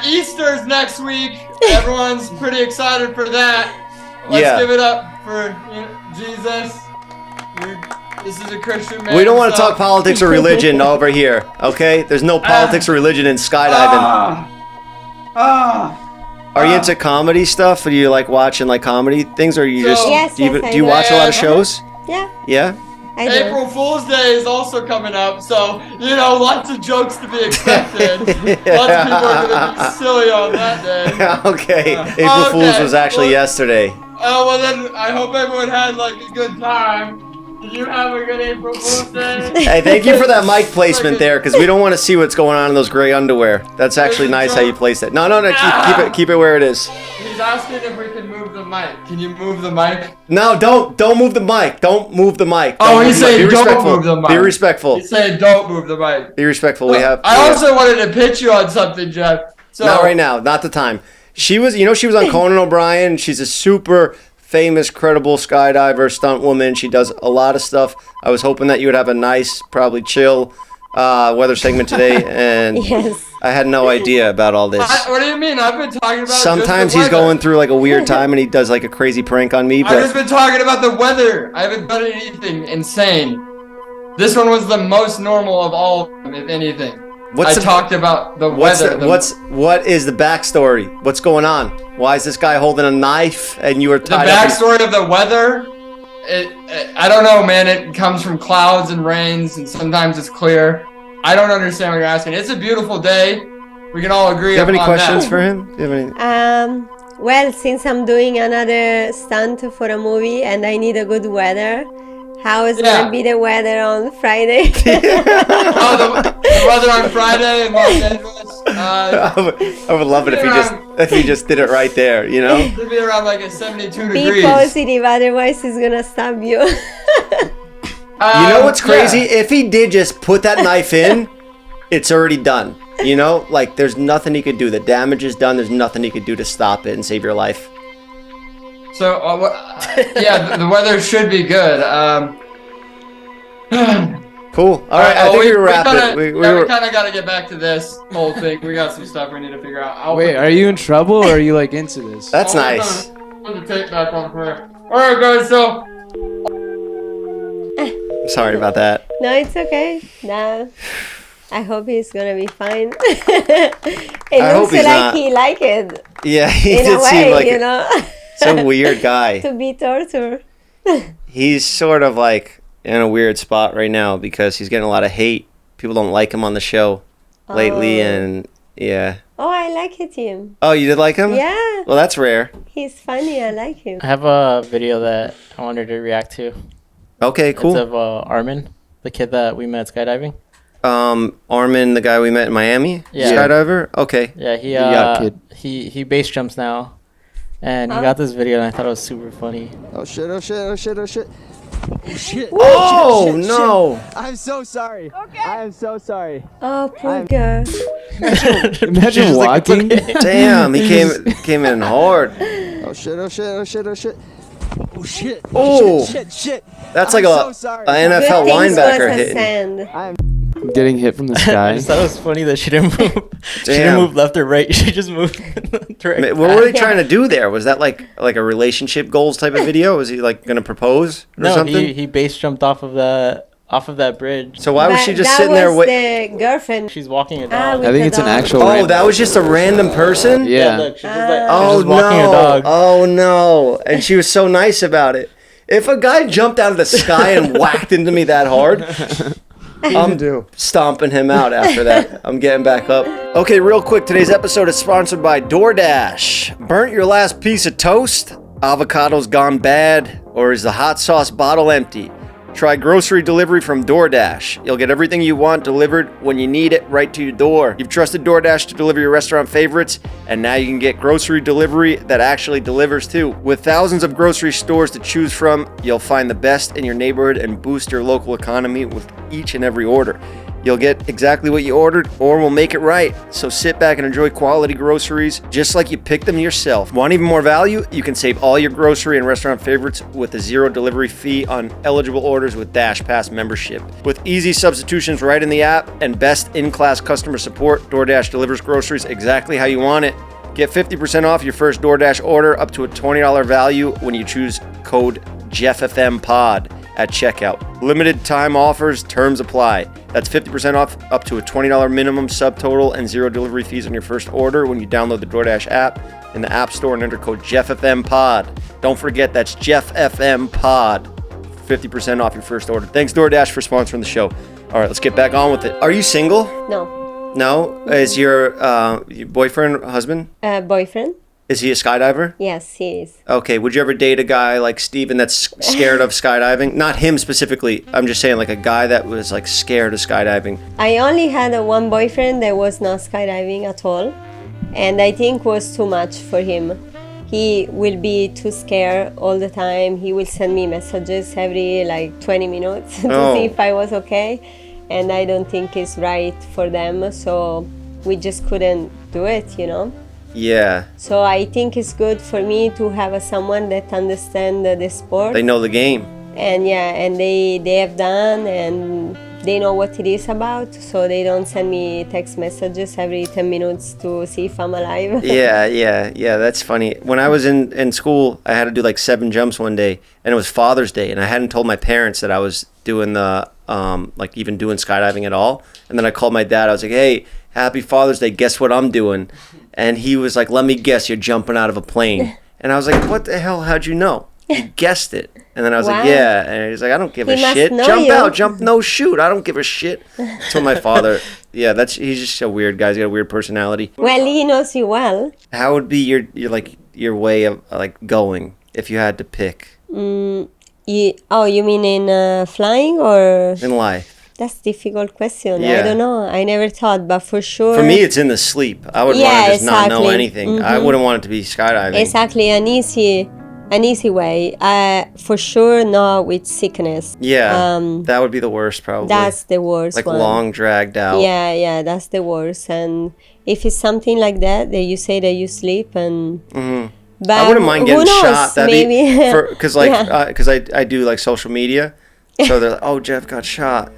Easter's next week. Everyone's pretty excited for that. Let's Yeah. give it up for Jesus. This is a Christian man. We don't want to so- talk politics or religion over here, okay? There's no politics or religion in skydiving. Are you into comedy stuff? Or do you like watching like comedy things, or you just Yes, do you, yes, I do you do. watch a lot of Yeah. shows? Yeah, Yeah. I do. April Fool's Day is also coming up, so lots of jokes to be expected. Lots of people are gonna be silly on that day. Okay. April Fool's was actually Well- yesterday. Oh well, then I hope everyone had like a good time. Did you have a good April Fool's Day? Hey, thank you for that mic placement there, because we don't want to see what's going on in those gray underwear. That's actually nice how you placed it. No, keep it where it is. He's asking if we can move the mic. Can you move the mic? No, don't move the mic. Don't move the mic. Oh, Don't he move the mic. said Be don't respectful. move the mic. Be respectful. He's saying don't move the mic. Be respectful. We have. I also wanted to pitch you on something, Jeff. So Not right now. Not the time. She was on Conan O'Brien. She's a super famous, credible skydiver, stunt woman. She does a lot of stuff. I was hoping that you would have a nice, probably chill weather segment today, and Yes. I had no idea about all this. What do you mean? I've been talking about. Sometimes just the he's weather. going through like a weird time, and he does like a crazy prank on me. I've just But been talking about the weather. I haven't done anything insane. This one was the most normal of all of them, if anything. I talked about the weather. What is the backstory? What's going on? Why is this guy holding a knife and you were the tied up? backstory of the weather? I don't know, man. It comes from clouds and rains, and sometimes it's clear. I don't understand what you're asking. It's a beautiful day. We can all agree. Do you have any upon questions that. for him? Do you have any? Well, since I'm doing another stunt for a movie and I need a good weather, how is Yeah. gonna be the weather on Friday? Oh, the weather on Friday in Los Angeles. I would love it if he just did it right there. You know. It'll be around like a 72 Be degrees. positive, otherwise it's gonna stab you. You know what's crazy? Yeah. If he did just put that knife in, it's already done. You know, like there's nothing he could do. The damage is done. There's nothing he could do to stop it and save your life. So, yeah, the weather should be good. Cool. All right, I think we wrap it. We kind of got to get back to this whole thing. We got some stuff we need to figure out. Wait, are you in trouble or are you like into this? That's nice. Put the tape back on for her. All right, guys. So Sorry about that. No, it's okay. No. I hope he's gonna be fine. It I hope looks he's like not. he like it Yeah, he in did a seem way, like you know, some weird guy. to be tortured. He's sort of like in a weird spot right now because he's getting a lot of hate. People don't like him on the show lately, and yeah. Oh, I like him. Oh, you did like him? Yeah, Well, that's rare. he's funny. I like him. I have a video that I wanted to react to. Okay, cool. It's of Armin, the kid that we met skydiving. Armin, the guy we met in Miami, Yeah. skydiver. Okay. Yeah, he yacht kid. he base jumps now, and he got this video, and I thought it was super funny. Oh shit, oh shit, oh shit, oh shit. Oh shit. Oh no! I'm so sorry. Okay. I am so sorry. Oh, poor girl. Imagine walking. Damn, he came in hard. Oh shit, oh shit, oh shit, oh shit. Oh shit. Oh, Shit. that's I'm like so sorry. an NFL Good things linebacker was a hitting. sand. Getting hit from the I sky. just thought it was funny that she didn't move. She Damn. didn't move left or right. She just moved direct. What were they Yeah. trying to do there? Was that like a relationship goals type of video? Was he like gonna propose or No, something? he base jumped off of that bridge. So why was she just that sitting there was waiting? the girlfriend. She's walking a Ah, dog. with I think the it's an dog. actual. Oh, random that was just a random person? Yeah. Look, she's just like, Oh she's just walking a dog. Oh no! And she was so nice about it. If a guy jumped out of the sky and whacked into me that hard, I'm stomping him out after that. I'm getting back up. Okay, real quick. Today's episode is sponsored by DoorDash. Burnt your last piece of toast? Avocado's gone bad? Or is the hot sauce bottle empty? Try grocery delivery from DoorDash. You'll get everything you want delivered when you need it right to your door. You've trusted DoorDash to deliver your restaurant favorites, and now you can get grocery delivery that actually delivers too. With thousands of grocery stores to choose from, you'll find the best in your neighborhood and boost your local economy with each and every order. You'll get exactly what you ordered, or we'll make it right. So sit back and enjoy quality groceries just like you picked them yourself. Want even more value? You can save all your grocery and restaurant favorites with a $0 delivery fee on eligible orders with Dash Pass membership. With easy substitutions right in the app and best in-class customer support, DoorDash delivers groceries exactly how you want it. Get 50% off your first DoorDash order up to a $20 value when you choose code JeffFMPod at checkout. Limited time offers, terms apply. That's 50% off up to a $20 minimum subtotal and $0 delivery fees on your first order when you download the DoorDash app in the App Store and enter code JeffFMPod. Don't forget, that's JeffFMPod. 50% off your first order. Thanks DoorDash for sponsoring the show. All right, let's get back on with it. Are you single? No, No? Is your boyfriend, husband? boyfriend. Is he a skydiver? Yes, he is. Okay, would you ever date a guy like Steven that's scared of skydiving? Not him specifically. I'm just saying like a guy that was like scared of skydiving. I only had one boyfriend that was not skydiving at all, and I think was too much for him. He will be too scared all the time. He will send me messages every like 20 minutes to Oh. see if I was okay, and I don't think it's right for them, so we just couldn't do it, you know. Yeah, So I think it's good for me to have someone that understands the sport. they know the game. And yeah, and they have done, and they know what it is about, so they don't send me text messages every 10 minutes to see if I'm alive. Yeah, that's funny. When I was in school, I had to do like 7 jumps one day, and it was Father's Day, and I hadn't told my parents that I was doing the, like even doing skydiving at all. And then I called my dad, I was like, hey, happy Father's Day, guess what I'm doing? And he was like, let me guess, you're jumping out of a plane. And I was like, what the hell, how'd you know? You guessed it. And then I was like, Wow. yeah. And he's like, I don't give a He must shit. know Jump you. out, jump, no, shoot. I don't give a shit. Told my father, yeah, he's just a weird guy. He's got a weird personality. Well, he knows you well. How would be your way of like going if you had to pick You mean in flying or? in life? That's a difficult question. Yeah. I don't know. I never thought, but for sure. For me, it's in the sleep. I would want Yeah, to just not know exactly. anything. I wouldn't want it to be skydiving. Exactly, an easy way. For sure, not with sickness. Yeah, that would be the worst probably. That's the worst like one. long dragged out. Yeah, that's the worst. And if it's something like that you say that you sleep and. But I wouldn't mind who getting knows? shot. That'd Maybe be because like Yeah. because I do like social media. So they're like, oh, Jeff got shot.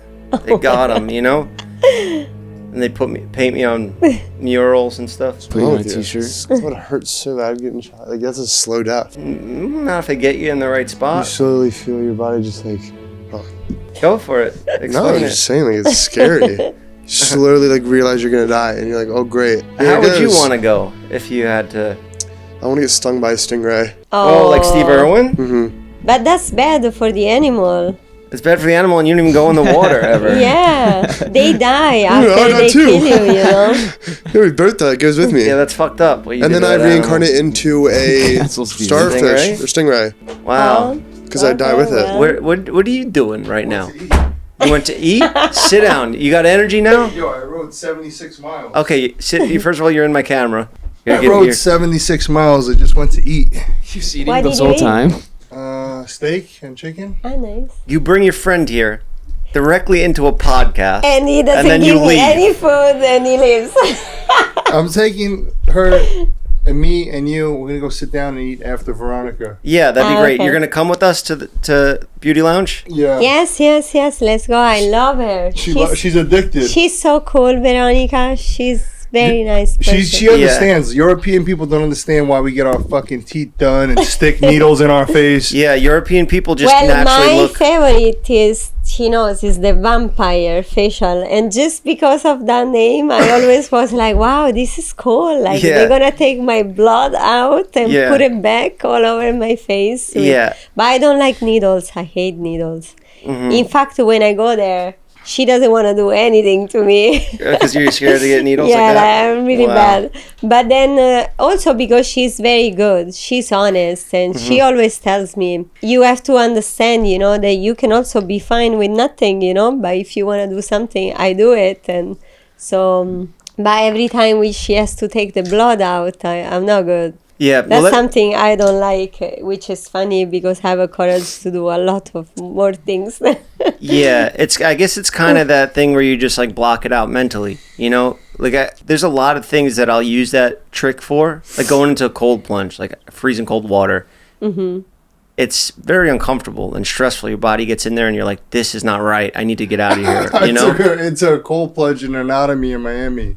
They got him, you know? And they paint me on murals and stuff. Put you on a t-shirt. That's what hurts so bad getting shot. Like, that's a slow death. Not if they get you in the right You spot. slowly feel your body just like, oh. Go for it. No, Explain I'm just saying, like, it's scary. You slowly, like, realize you're gonna die, and you're like, oh, great. How would you want to go if you had to? I want to get stung by a stingray. Oh, like Steve Irwin? Mm-hmm. But that's bad for the animal. It's bad for the animal, and you don't even go in the water ever. Yeah, they die after I die they too. kill you know? Yeah, Roberta, it goes with me. Yeah, that's fucked up. And then I reincarnate into a Cancel Steve. starfish or stingray. Wow. Because I die with it. well. What are you doing right now? You went to eat? Sit down. You got energy now? Yo, I rode 76 miles. Okay, sit. First of all, you're in my camera. You're I getting rode your- 76 miles. I just went to eat. You eating Why this did you whole eat? time? Steak and chicken. Ah, nice. You bring your friend here directly into a podcast. And he doesn't then you give me leave. any food and he leaves. I'm taking her and me and you. We're gonna go sit down and eat after Veronica. Yeah, that'd be great. Okay. You're gonna come with us to Beauty Lounge? Yeah. Yes, let's go. I love her. She's addicted. She's so cool, Veronica. She's very nice person. She understands. European people don't understand why we get our fucking teeth done and stick needles in our face. Yeah, European people just well, naturally my look. favorite is, she knows, is the vampire facial. And just because of that name, I always was like, wow, this is cool. Like, Yeah. they're going to take my blood out and Yeah. put it back all over my face. Yeah. But I don't like needles. I hate needles. Mm-hmm. In fact, when I go there, she doesn't want to do anything to me. Because you're scared to get needles Yeah, like that? I'm really Wow. bad. But then also because she's very good, she's honest, and she Mm-hmm. always tells me, you have to understand, you know, that you can also be fine with nothing, you know, but if you want to do something, I do it. And so, but every time she has to take the blood out, I'm not good. Yeah, That's something I don't like, which is funny because I have a courage to do a lot of more things. yeah, I guess it's kind of that thing where you just like block it out mentally, you know? Like there's a lot of things that I'll use that trick for, like going into a cold plunge, like freezing cold water. Mm-hmm. It's very uncomfortable and stressful. Your body gets in there and you're like, this is not right. I need to get out of here, you know? It's a cold plunge in Anatomy in Miami.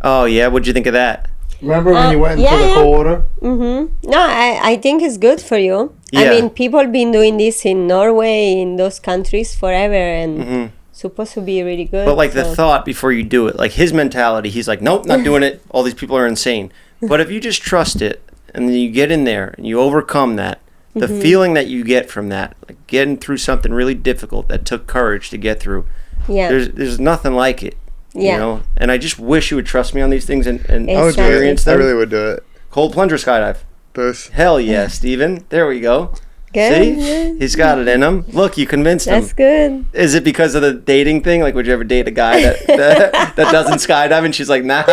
Oh, yeah? What'd you think of that? Remember when you went into the cold water? Mm-hmm. No, I think it's good for you. Yeah. I mean, people been doing this in Norway, in those countries forever, and supposed to be really good. But like the so- thought before you do it, like his mentality, he's like, nope, not doing it. All these people are insane. But if you just trust it and then you get in there and you overcome that, the feeling that you get from that, like getting through something really difficult that took courage to get through, Yeah. there's nothing like it. Yeah. You know? And I just wish you would trust me on these things and I would do it. experience I them. really would do it. Cold plunge or skydive? Both. Hell yeah, Steven. There we go. Good, See? good. He's got it in him. Look, you convinced him. That's good. Is it because of the dating thing? Like, would you ever date a guy that doesn't skydive? And she's like, nah.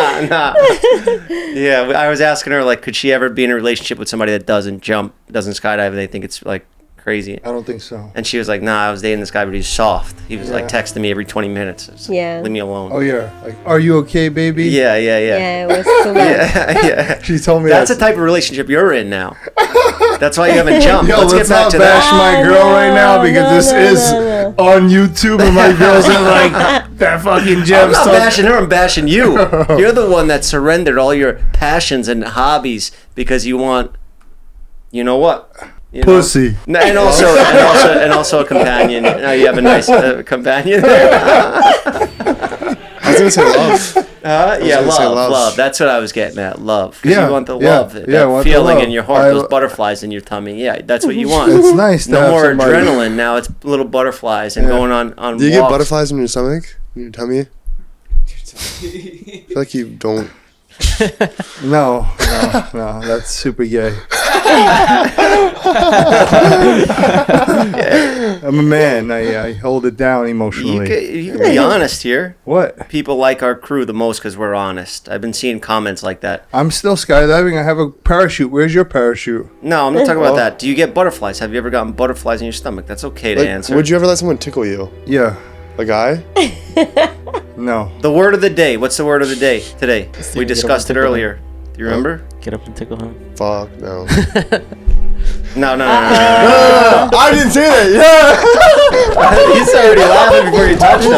Yeah, I was asking her, like, could she ever be in a relationship with somebody that doesn't skydive, and they think it's, like, crazy? I don't think so. And she was like, nah, I was dating this guy, but he's soft. He was, like, texting me every 20 minutes. It's like, Yeah. leave me alone. Oh yeah, like, are you okay, baby? Yeah. Yeah, it was too bad. Yeah. She told me That's the type of relationship you're in now. That's why you haven't jumped. Yo, Let's get back not to bash that. my girl no, right now because no, this is no. on YouTube and my girls are like that fucking I'm Jeff not stuff. bashing her, I'm bashing you. You're the one that surrendered all your passions and hobbies because you want, you know what? You know? Pussy. No, and also a companion. Now you have a nice companion. I was gonna say love. Yeah, gonna say love. love. That's what I was getting at. Love. 'Cause Yeah, you want the yeah, love, that yeah, I want the feeling love. in your heart, I- those butterflies in your tummy. Yeah, that's what you want. It's nice to No have more somebody. adrenaline. Now it's little butterflies and going on Do you get walks. butterflies in your stomach? In your tummy? I feel like you don't. No, that's super gay. I'm a man. I hold it down You emotionally. can be honest here. What? People like our crew the most because we're honest. I've been seeing comments like that. I'm still skydiving. I have a parachute. Where's your parachute? No, I'm not talking about that. Do you get butterflies? Have you ever gotten butterflies in your stomach? That's okay to Like, answer. would you ever let someone tickle you? Yeah. A guy? No. The word of the day. What's the word of the day today? We get discussed it up and tickle earlier. Do you remember? Get up and tickle him. Fuck no. No. I didn't say that. Yeah. He's already laughing before you touched him.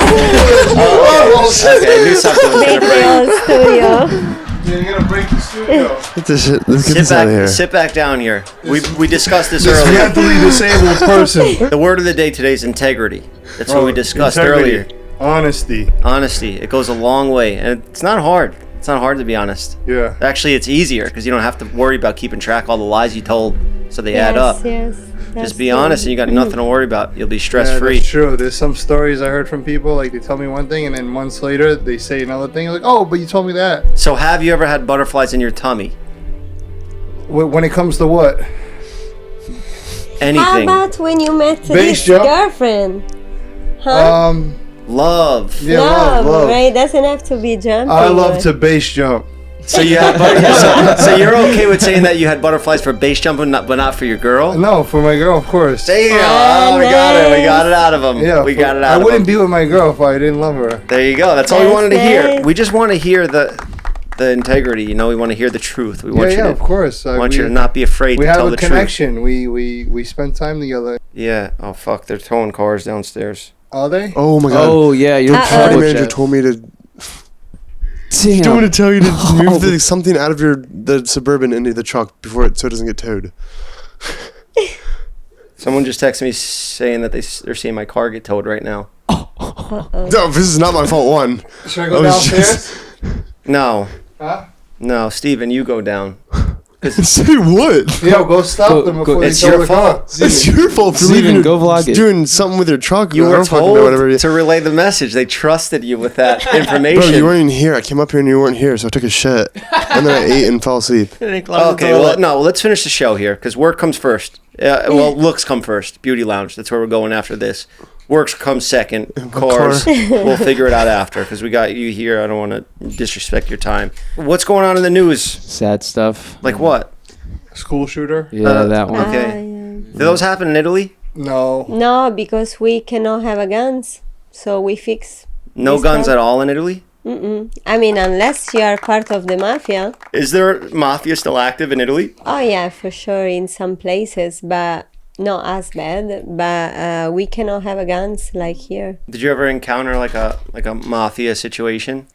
Okay, I knew something was Big gonna break. old studio. You're gonna break the studio. Get this shit. Let's get this out of here. Sit back down here. We discussed this This earlier. mentally disabled person. The word of the day today is integrity. That's what we discussed Integrity. earlier. Honesty. Honesty. It goes a long way, and it's not hard. It's not hard to be honest. Yeah. Actually, it's easier because you don't have to worry about keeping track of all the lies you told, so they add up. Yes. Just be honest, and you got nothing to worry about. You'll be Yeah, stress-free. that's true. There's some stories I heard from people, like they tell me one thing and then months later they say another thing. Like, oh, but you told me that. So, have you ever had butterflies in your tummy? When it comes to what? How Anything? about when you met Base this jump? girlfriend? Huh? Love. Yeah, love, love. right? Doesn't have to be jumping. I love but- to base jump. So you had so you're okay with saying that you had butterflies for base jumping, but not for your girl? No, for my girl, of course. Damn! Oh, We got it. We nice. got it out of him. Yeah, we got it out I of wouldn't him. be with my girl if I didn't love her. There you go. That's all we That's wanted to hear. nice. We just want to hear the integrity. You know, we want to hear the truth. We want Yeah, you to of course. want you to not be afraid We to tell have the a truth. connection. We spend time together. Yeah. Oh fuck! They're towing cars downstairs. Are they? Oh my god. Oh yeah, your Uh-oh. Party party manager told me to. Damn. Do you want to tell you to move something out of the Suburban into the truck before so it doesn't get towed? Someone just texted me saying that they're seeing my car get towed right now. No, this is not my fault. One. Should I I go was downstairs? No, Huh? no, Steven, you go down. Say what? Yo, go stop Go- them go- before they it's tow your the car. fault. It's your fault for Steven, leaving. go vlog it. Doing something with your truck. You I were don't fucking know told whatever. to relay the message. They trusted you with that Bro, information. you weren't even here. I came up here and you weren't here, so I took a shit. And then I ate and fell asleep. Okay, well, let's finish the show here because work comes first. Well, looks come first. Beauty lounge. That's where we're going after this. Works comes second. Cars, we'll figure it out after because we got you here. I don't want to disrespect your time. What's going on in the news? Sad stuff. Like what? School shooter? Yeah, that one. Okay. yeah. Did those happen in Italy? No. No, because we cannot have a guns, so we fix. No this guns problem. at all in Italy? I mean, unless you are part of the mafia. Is there mafia still active in Italy? Oh yeah, for sure in some places, but not as bad. But we cannot have a guns like here. Did you ever encounter like a mafia situation?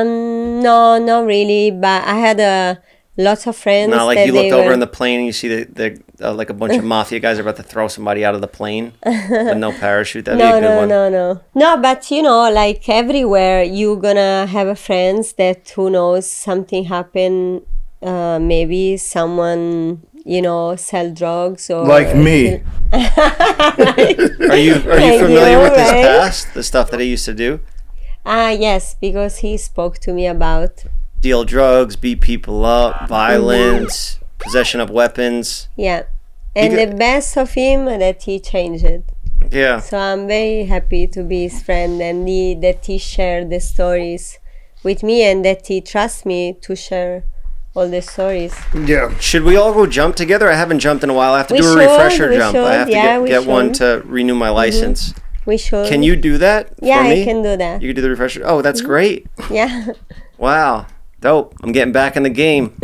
No, not really. But I had lots of friends. No, like that you they looked over were- in the plane and you see the like a bunch of mafia guys are about to throw somebody out of the plane with no parachute. That'd be a good one. No, but you know, like everywhere, you're gonna have a friends that who knows something happened. Maybe someone, you know, sell drugs or Like me. Are you Thank familiar you, with his right? past? The stuff that he used to do? Yes, because he spoke to me about. Deal drugs, beat people up, violence, possession of weapons. Yeah, and got- the best of him that he changed it. Yeah. So I'm very happy to be his friend and that he shared the stories with me and that he trusts me to share all the stories. Yeah. Should we all go jump together? I haven't jumped in a while. I have to We do a should, refresher we jump. I should, have to yeah, we get one should. to renew my license. We should. Can you do that Yeah, for me? I can do that. You can do the refresher? Oh, that's great. Yeah. Wow. Dope. I'm getting back in the game.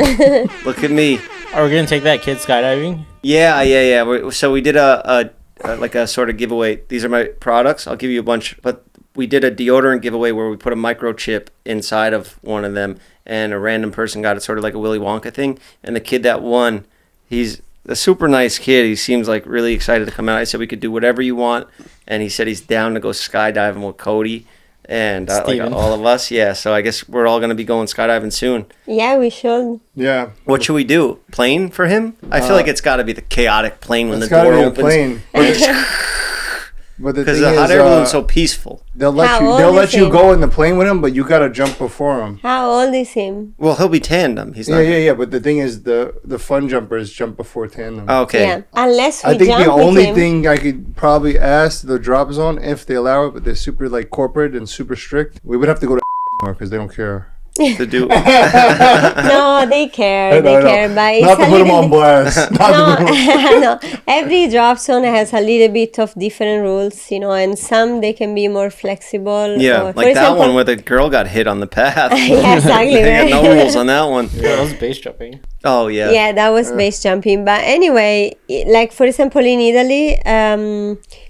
Look at me. Are we gonna take that kid skydiving? Yeah. So we did a like a sort of giveaway. These are my products. I'll give you a bunch, but we did a deodorant giveaway where we put a microchip inside of one of them, and a random person got it, sort of like a Willy Wonka thing. And the kid that won, he's a super nice kid. He seems like really excited to come out. I said we could do whatever you want, and he said he's down to go skydiving with Cody and like Steven. all of us. Yeah, so I guess we're all gonna be going skydiving soon. Yeah, we should. Yeah. What should we do? Plane for him? I feel like it's got to be the chaotic plane when It's the gotta door be a opens. plane. But the Because thing the hot is, air balloon's so peaceful. they'll let How you old they'll is let you he? go in the plane with him, but you gotta jump before him. How old is him? Well, he'll be tandem. He's not. Yeah. But the thing is, the fun jumpers jump before tandem. Okay. Yeah. Unless we I think jump the only with him. thing I could probably ask the drop zone if they allow it, but they're super like corporate and super strict. We would have to go to more because they don't care. to do? No, they care. They care. But it's Not to a put him little- on blast. no, every drop zone has a little bit of different rules, and some they can be more flexible. Yeah, or, for like that example- one where the girl got hit on the path. Yeah, exactly. They got no rules on that one. Yeah, that was base jumping. Oh yeah. Yeah, that was base jumping. But anyway, like for example, in Italy,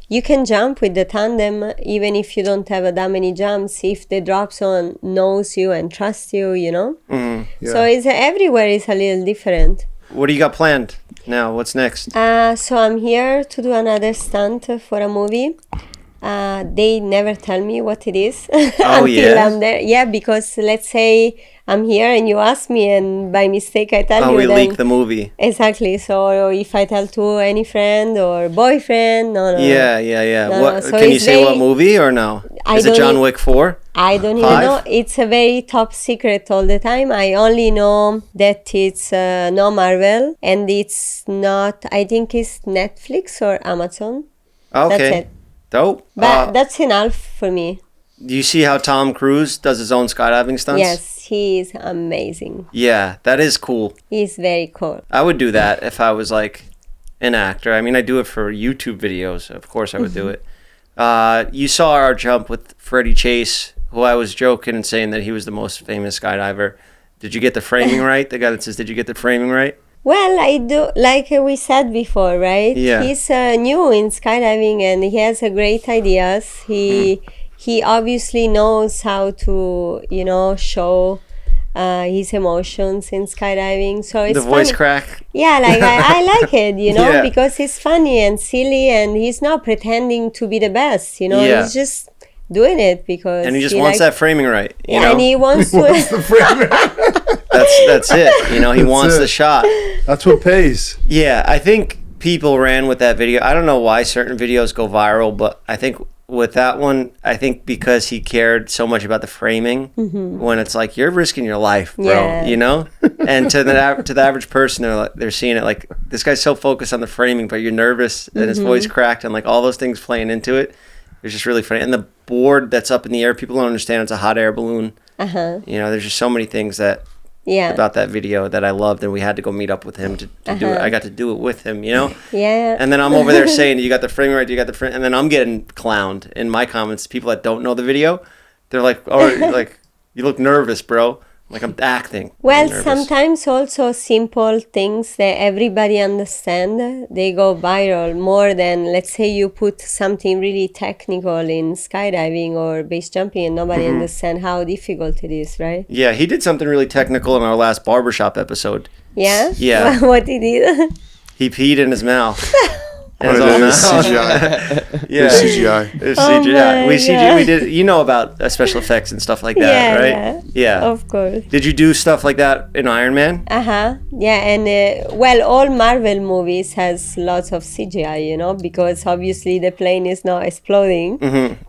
you can jump with the tandem even if you don't have that many jumps. If the drop zone knows you and trusts you, So it's everywhere is a little different. What do you got planned now? What's next? So I'm here to do another stunt for a movie. They never tell me what it is until yeah? I'm there. Yeah, because let's say I'm here and you ask me and by mistake I tell you. We then, leak the movie. Exactly. So if I tell to any friend or boyfriend, no. Yeah. No, What no. So can you it's say? What very- movie or no? I Is it don't John e- Wick 4? I don't even 5? know. It's a very top secret all the time. I only know that it's no Marvel and it's not. I think it's Netflix or Amazon. Okay. That's it. Dope. But that's enough for me. Do you see how Tom Cruise does his own skydiving stunts? Yes, he is amazing. Yeah, that is cool. He's very cool. I would do that if I was like an actor. I mean, I do it for YouTube videos. Of course, I would do it. You saw our jump with Freddie Chase, who I was joking and saying that he was the most famous skydiver. Did you get the framing right? The guy that says, "Did you get the framing right?" Well, I do, like we said before, right? Yeah. He's new in skydiving and he has great ideas. He obviously knows how to, show his emotions in skydiving. So it's The voice funny. crack. Yeah, like I like it, Yeah. because it's funny and silly and he's not pretending to be the best, Yeah. He's just doing it because And he just wants that framing right. You know? and he wants to. That's it. He wants it. the shot. That's what pays. Yeah, I think people ran with that video. I don't know why certain videos go viral, but I think with that one, I think because he cared so much about the framing, when it's like you're risking your life, bro, Yeah. And to the average person, they're seeing it like this guy's so focused on the framing, but you're nervous and his voice cracked and like all those things playing into it. It's just really funny. And the board that's up in the air, people don't understand it's a hot air balloon. There's just so many things about that video that I loved, and we had to go meet up with him to do it. I got to do it with him, Yeah. And then I'm over there saying, "You got the framing right? You got the frame?" And then I'm getting clowned in my comments. People that don't know the video, they're like, "Oh, like you look nervous, bro." I'm like, I'm acting. Well, I'm nervous. sometimes also simple things that everybody understand, they go viral more than, let's say you put something really technical in skydiving or base jumping and nobody understand how difficult it is, right? Yeah, he did something really technical in our last barbershop episode. Yeah? Yeah. What he did? He peed in his mouth. Oh, it is CGI. Yeah. It's CGI. It's Oh CGI. my We CGI. God. We did. About special effects and stuff like that, Yeah, right? Yeah. Of course. Did you do stuff like that in Iron Man? Yeah, and all Marvel movies has lots of CGI, because obviously the plane is not exploding.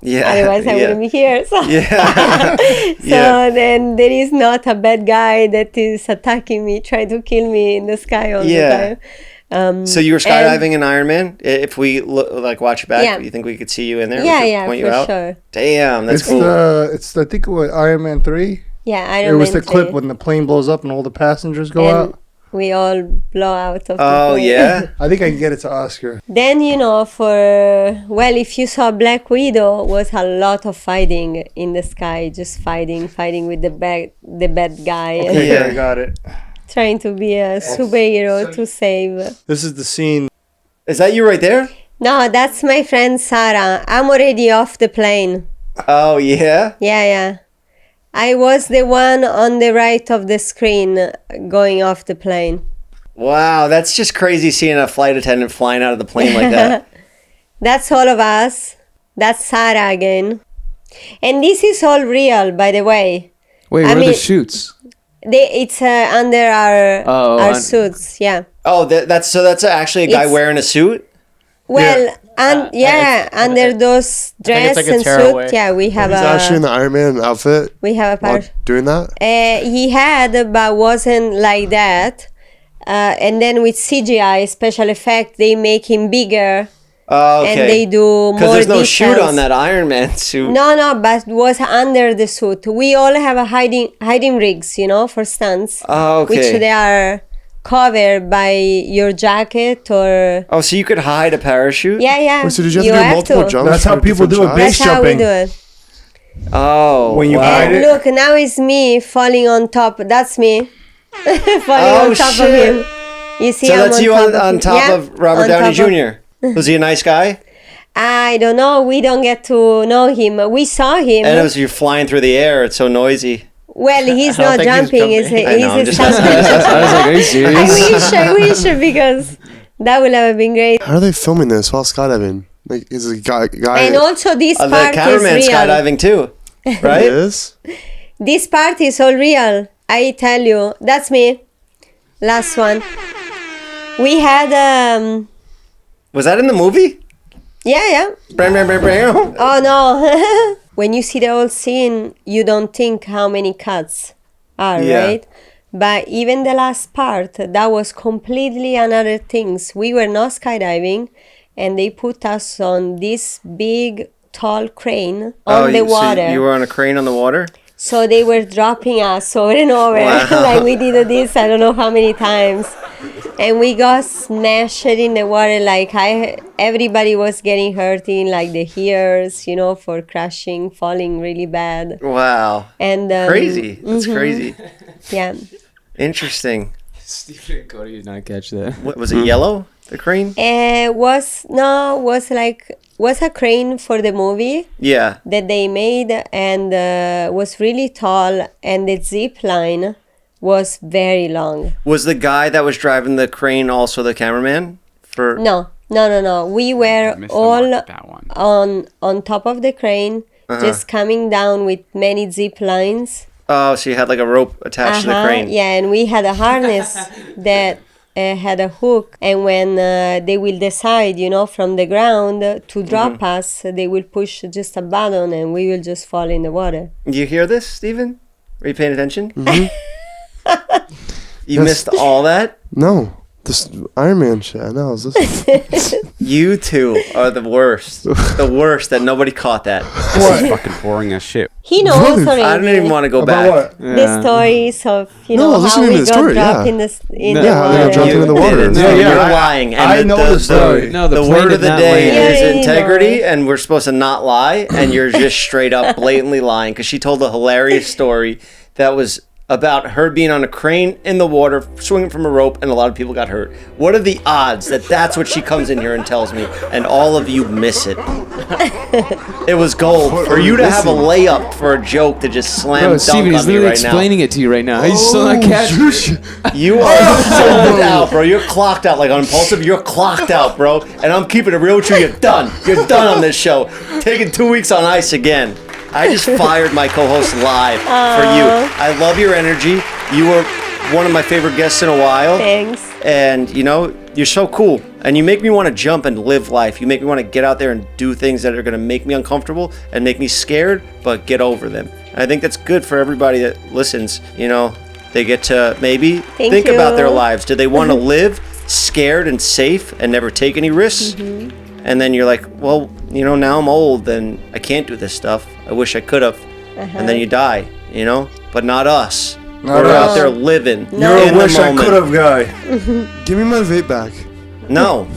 Yeah. Otherwise, I yeah. wouldn't be here. So, Yeah. so then there is not a bad guy that is attacking me, trying to kill me in the sky all the time. So you were skydiving in Iron Man? If we watch it back, Yeah. you think we could see you in there? We Yeah, could yeah, point you for out? sure. Damn, that's It's cool. I think it was Iron Man 3. Yeah, I It don't was the clip when the plane blows up and all the passengers go and out. we all blow out of the Oh plane. yeah. I think I can get it to Oscar. Then if you saw Black Widow, was a lot of fighting in the sky, just fighting with the bad guy, and Okay, Yeah. I got it. trying to be a superhero to save. This is the scene. Is that you right there? No, that's my friend Sarah. I'm already off the plane. Oh yeah. Yeah. I was the one on the right of the screen going off the plane. Wow, that's just crazy seeing a flight attendant flying out of the plane like that. That's all of us. That's Sarah again. And this is all real, by the way. Wait, I where are mean- the shoots? It's under our suits, yeah. Oh, that's actually a guy It's- wearing a suit. Well, under those think dress it's like a and tearaway. suit, yeah, we have He's actually in a the Iron Man outfit while part. doing that. He had, but wasn't like that. And then with CGI special effect, they make him bigger Oh, okay. And they do more because there's no chute details. on that Iron Man suit. No, but was under the suit. We all have a hiding rigs, you know, for stunts. Oh, okay. Which they are covered by your jacket or... Oh, so you could hide a parachute? Yeah. Wait, so did you have to do multiple jumps? That's how for people different do it. shots? Base That's how we jumping. do it. Oh, When you wow. hide And it. look, now it's me falling on top. That's me. Falling on top shit. of him. You see, So I'm that's you on him. top Yeah, of Robert on Downey top of- Jr. Was he a nice guy? I don't know. We don't get to know him. We saw him. And it was you're flying through the air. It's so noisy. Well, he's I don't not think he's jumping. He's jumping. I know, I'm a just stuntman. I was like, are you serious? I wish because that would have been great. How are they filming this while skydiving? Like, is a guy? And also, this The part is cameraman's real. skydiving too, It right? is? This part is all real. I tell you, that's me. Last one. We had Was that in the movie? yeah. Bam, bam, bam, bam. Oh no. When you see the whole scene, you don't think how many cuts are, Yeah. right? But even the last part, that was completely another things. We were not skydiving, and they put us on this big, tall crane on the water. So you were on a crane on the water? So they were dropping us over and over. Wow. Like we did this, I don't know how many times. And we got smashed in the water. Like everybody was getting hurt in like the ears, you know, for crashing, falling really bad. Wow. And Crazy. That's crazy. Yeah. Interesting. Stephen and Cody did not catch that. What was it? Yellow? The crane? Was a crane for the movie Yeah. that they made, and was really tall, and the zip line was very long. Was the guy that was driving the crane also the cameraman? For No. We were Missed the all mark, that one. on top of the crane, just coming down with many zip lines. Oh, so you had like a rope attached to the crane. Yeah, and we had a harness that had a hook, and when they will decide, you know, from the ground to drop us, they will push just a button, and we will just fall in the water. You hear this, Steven? Are you paying attention? You missed all that? No. This Iron Man shit. I know. I was listening. You two are the worst. The worst that nobody caught that. This is fucking boring as shit. He knows already. I don't even want to go About back. what? The stories of, you No, know, how listening to we the got story, dropped yeah. in the Yeah, how they got dropped water. into the water. didn't. Yeah, yeah, You're I- lying. I know the story. No, the plane word did of the not day land. is Yeah, you integrity, know. and we're supposed to not lie, and you're just straight up blatantly lying because she told a hilarious story that was about her being on a crane in the water, swinging from a rope, and a lot of people got hurt. What are the odds that that's what she comes in here and tells me, and all of you miss it? It was gold. For you to have a layup for a joke to just slam Bro, dunk Steven, he's on me literally right now. explaining it to you right now. He's still not catching it. You are sold out, bro. You're clocked out. Like on Impulsive, you're clocked out, bro. And I'm keeping it real with you. You're done. You're done on this show. Taking 2 weeks on ice again. I just fired my co-host live for you. I love your energy. You were one of my favorite guests in a while. Thanks. And, you know, you're so cool. And you make me want to jump and live life. You make me want to get out there and do things that are going to make me uncomfortable and make me scared, but get over them. And I think that's good for everybody that listens. You know, they get to maybe think about their lives. Do they want to live scared and safe and never take any risks? And then you're like, well, you know, now I'm old and I can't do this stuff. I wish I could have. And then you die, you know? But not us. Not We're us. out there living You're in a the wish I moment. could have guy. Give me my vape back. No.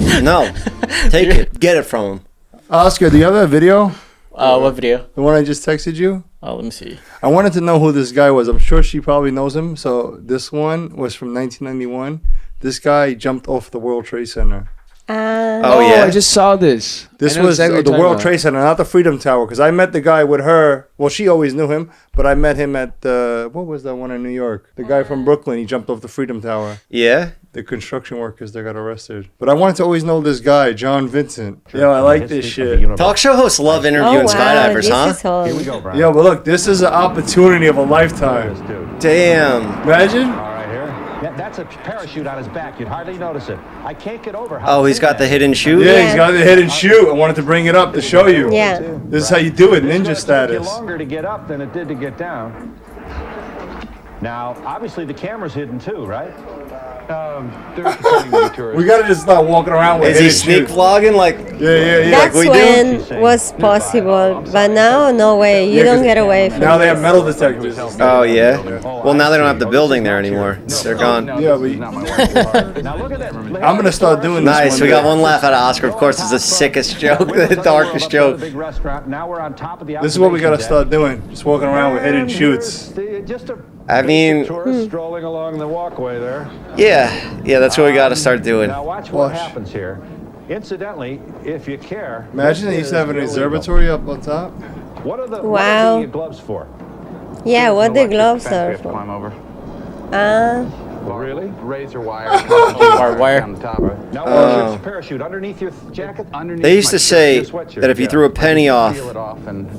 Take it. Get it from him. Oscar, do you have that video? What video? The one I just texted you? Oh, let me see. I wanted to know who this guy was. I'm sure she probably knows him. So this one was from 1991. This guy jumped off the World Trade Center. Oh, yeah. I just saw this. This I know was exactly what the you're World talking Trade Center, not the Freedom Tower. Because I met the guy with her. Well, she always knew him, but I met him at the, what was that one in New York? The guy from Brooklyn, he jumped off the Freedom Tower. Yeah? The construction workers that got arrested. But I wanted to always know this guy, John Vincent. Yo, I like this shit. Talk show hosts love interviewing skydivers, this huh? is all. Here we go, Brian. Yo, but look, this is an opportunity of a lifetime. Damn. Imagine. All right, here. Yeah, that's a parachute on his back. You'd hardly notice it. I can't get over how. Oh, he's got the hidden chute? Yeah, he's got the hidden chute. I wanted to bring it up to show you. Yeah. This is how you do it, ninja It took you status. longer to get up than it did to get down. Now, obviously, the camera's hidden too, right? We gotta just start walking around with Is he hidden sneak shoots. vlogging? Like, Yeah. That's we do? when was possible, but now no way. You Yeah, don't 'cause get away from Now they this. have metal detectors. oh yeah. Well, now they don't have the building there anymore. They're gone. Yeah, but Now, look at that. I'm gonna start doing this. Nice. one We day. got one laugh out of Oscar. Of course, it's the sickest joke, the darkest joke. Big restaurant. Now we're on top of the This is what we gotta observation start doing. Just walking around with hidden shoots. deck. Just a I mean, tourist strolling along the walkway there. yeah, that's what we got to start doing. Now watch what happens here. Incidentally, if you care, Imagine they used to have an observatory up on top. What are the Wow. gloves for? Yeah, what the gloves are for. Really? Razor wire. Barbed wire. No, it's a parachute underneath your jacket. They used to say that if you threw a penny off,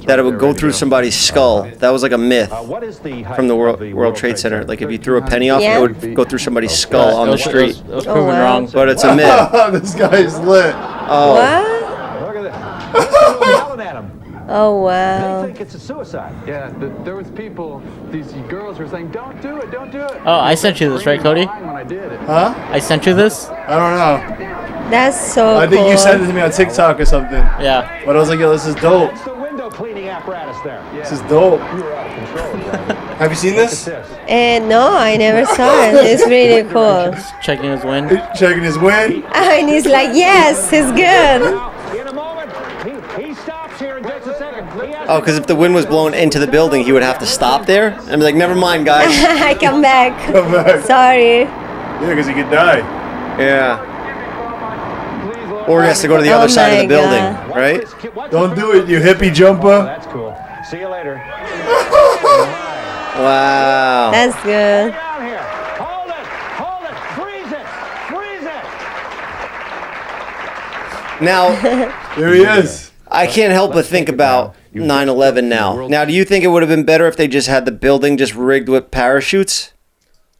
that it would go through somebody's skull. That was like a myth What is the height from the of World Trade Center. Like if you threw a penny off, Yeah. it would go through somebody's skull on the street. It was proven wow. wrong. But it's a myth. This guy's lit. Oh, What? Look at that. They're yelling at him. Oh They wow. think it's a suicide. Yeah, there was people, these girls were saying, don't do it, don't do it. Oh, I sent you this, right, Cody? When I did it. Huh? I sent you this? I don't know. That's so I think cool. you sent it to me on TikTok or something. Yeah. But I was like, yo, this is dope. That's the window cleaning apparatus there. This is dope. You're out of control, Johnny. Have you seen this? No, I never saw it. It's really cool. Checking his wind. Checking his wind. And he's like, yes, it's good. Now, in a moment, he stops here in just a second. He has oh, because if the wind was blowing into the building, he would have to stop there and be like, "Never mind, guys." I come back. Come back. Sorry. Yeah, because he could die. Yeah. Or he has to go to the other side of the my building, God. right? Don't do it, you hippie jumper. That's cool. See you later. Wow. That's good. Down here. Hold it. Freeze it. Now, There he is. I can't help but think about 9/11 now. Now, do you think it would have been better if they just had the building just rigged with parachutes?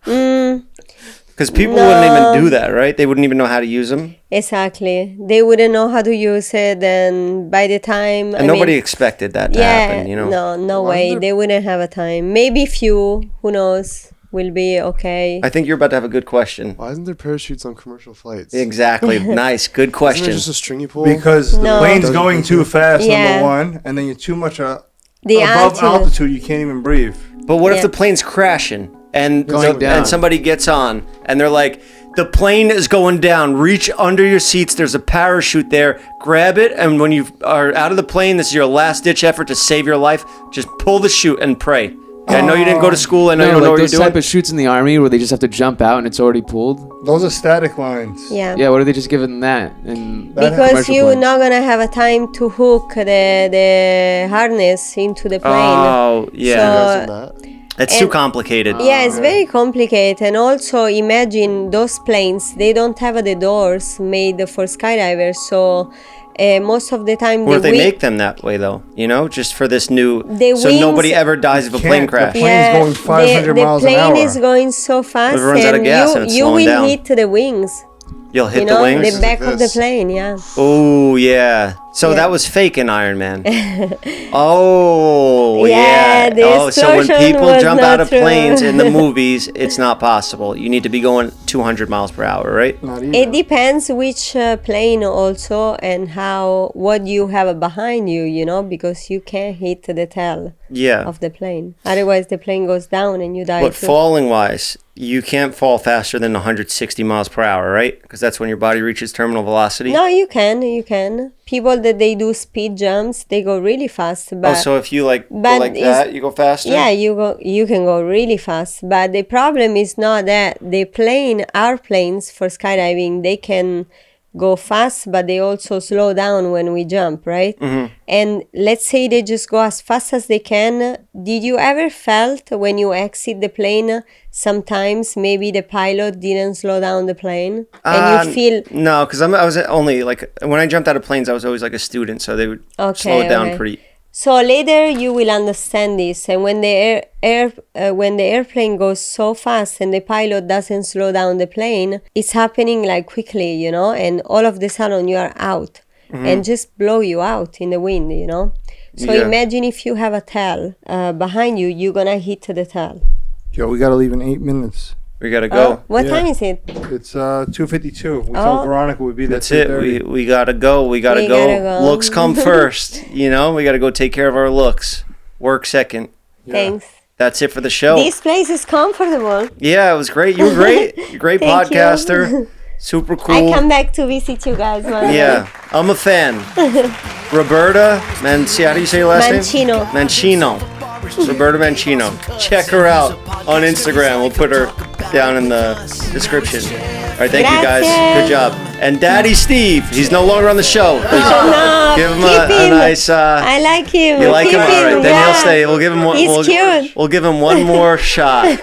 Because people wouldn't even do that, right? They wouldn't even know how to use them. Exactly. They wouldn't know how to use it, and by the time And nobody expected that to happen, you know? no way. They wouldn't have a time. Maybe few, who knows, will be okay. I think you're about to have a good question. Why isn't there parachutes on commercial flights? Exactly. Nice. Good Isn't question. there just a stringy pull? Because the No. plane's going too fast, Yeah. number one, and then you're too much The above altitude. altitude, you can't even breathe. But what if Yeah. the plane's crashing and Going down. and somebody gets on and they're like, the plane is going down. Reach under your seats. There's a parachute there. Grab it, and when you are out of the plane, this is your last ditch effort to save your life. Just pull the chute and pray. I know you didn't go to school. I know you don't know like what you're those type doing. of shoots in the army where they just have to jump out and it's already pulled. Those are static lines. Yeah. Yeah, what are they just giving that? And Because commercial you're planes? not gonna have a time to hook the harness into the plane. Oh, yeah. So, That. It's too complicated. yeah, it's very complicated. And also imagine those planes, they don't have the doors made for skydivers. So most of the time Or if they wing- make them that way, though, you know, just for this new, The so wings- nobody ever dies of a plane Can't. crash. The plane's going 500 miles an The hour. plane is going so fast, It runs out of and gas and it's you slowing will down. hit the wings. You'll hit You know, the wings. the back Like of the this. plane. Yeah. Oh, yeah. So Yeah. that was fake in Iron Man. Oh, Yeah, yeah. the Oh, so when distortion people was jump not out of true. planes in the movies, it's not possible. You need to be going 200 miles per hour, right? Not even. It depends which plane also and how what you have behind you, you know, because you can't hit the tail Yeah. of the plane. Otherwise, the plane goes down and you die. But too. falling wise, you can't fall faster than 160 miles per hour, right? Because that's when your body reaches terminal velocity. No, you can. You can. People that they do speed jumps, they go really fast. But Oh, so if you like go but like it's- that, you go faster? yeah, you can go really fast. But the problem is not that the plane, our planes for skydiving, they can go fast, but they also slow down when we jump, right? Mm-hmm. And let's say they just go as fast as they can. Did you ever felt when you exit the plane, sometimes maybe the pilot didn't slow down the plane, and you feel No, because I was only like, when I jumped out of planes, I was always like a student, so they would slow it down okay. pretty. So later you will understand this, and when the when the airplane goes so fast and the pilot doesn't slow down the plane, it's happening like quickly, you know, and all of the sudden you are out and just blow you out in the wind, you know. So Yeah. imagine if you have a tail behind you, you're gonna hit the tail. Yo, we gotta leave in 8 minutes. We gotta go. What Yeah. time is it? It's 2:52. We told Veronica we'd be there. That's it. 3:30. We gotta go. We gotta go. Looks come first. You know, we gotta go take care of our looks. Work second. Thanks. That's it for the show. This place is comfortable. Yeah, it was great. You were great. You're a great Thank podcaster. you. Super cool. I come back to visit you guys one day. Yeah, I'm a fan. Roberta how do you say your last Mancino. name? Mancino. Roberta Mancino. Check her out on Instagram. We'll put her down in the description. All right, thank you guys. Gracias. Good job. And Daddy Steve, he's no longer on the show. No, Give him keep a him. nice. I like him. You like Keep him? All right, then yeah. he'll stay. We'll give him one. He's cute. We'll give him one more shot.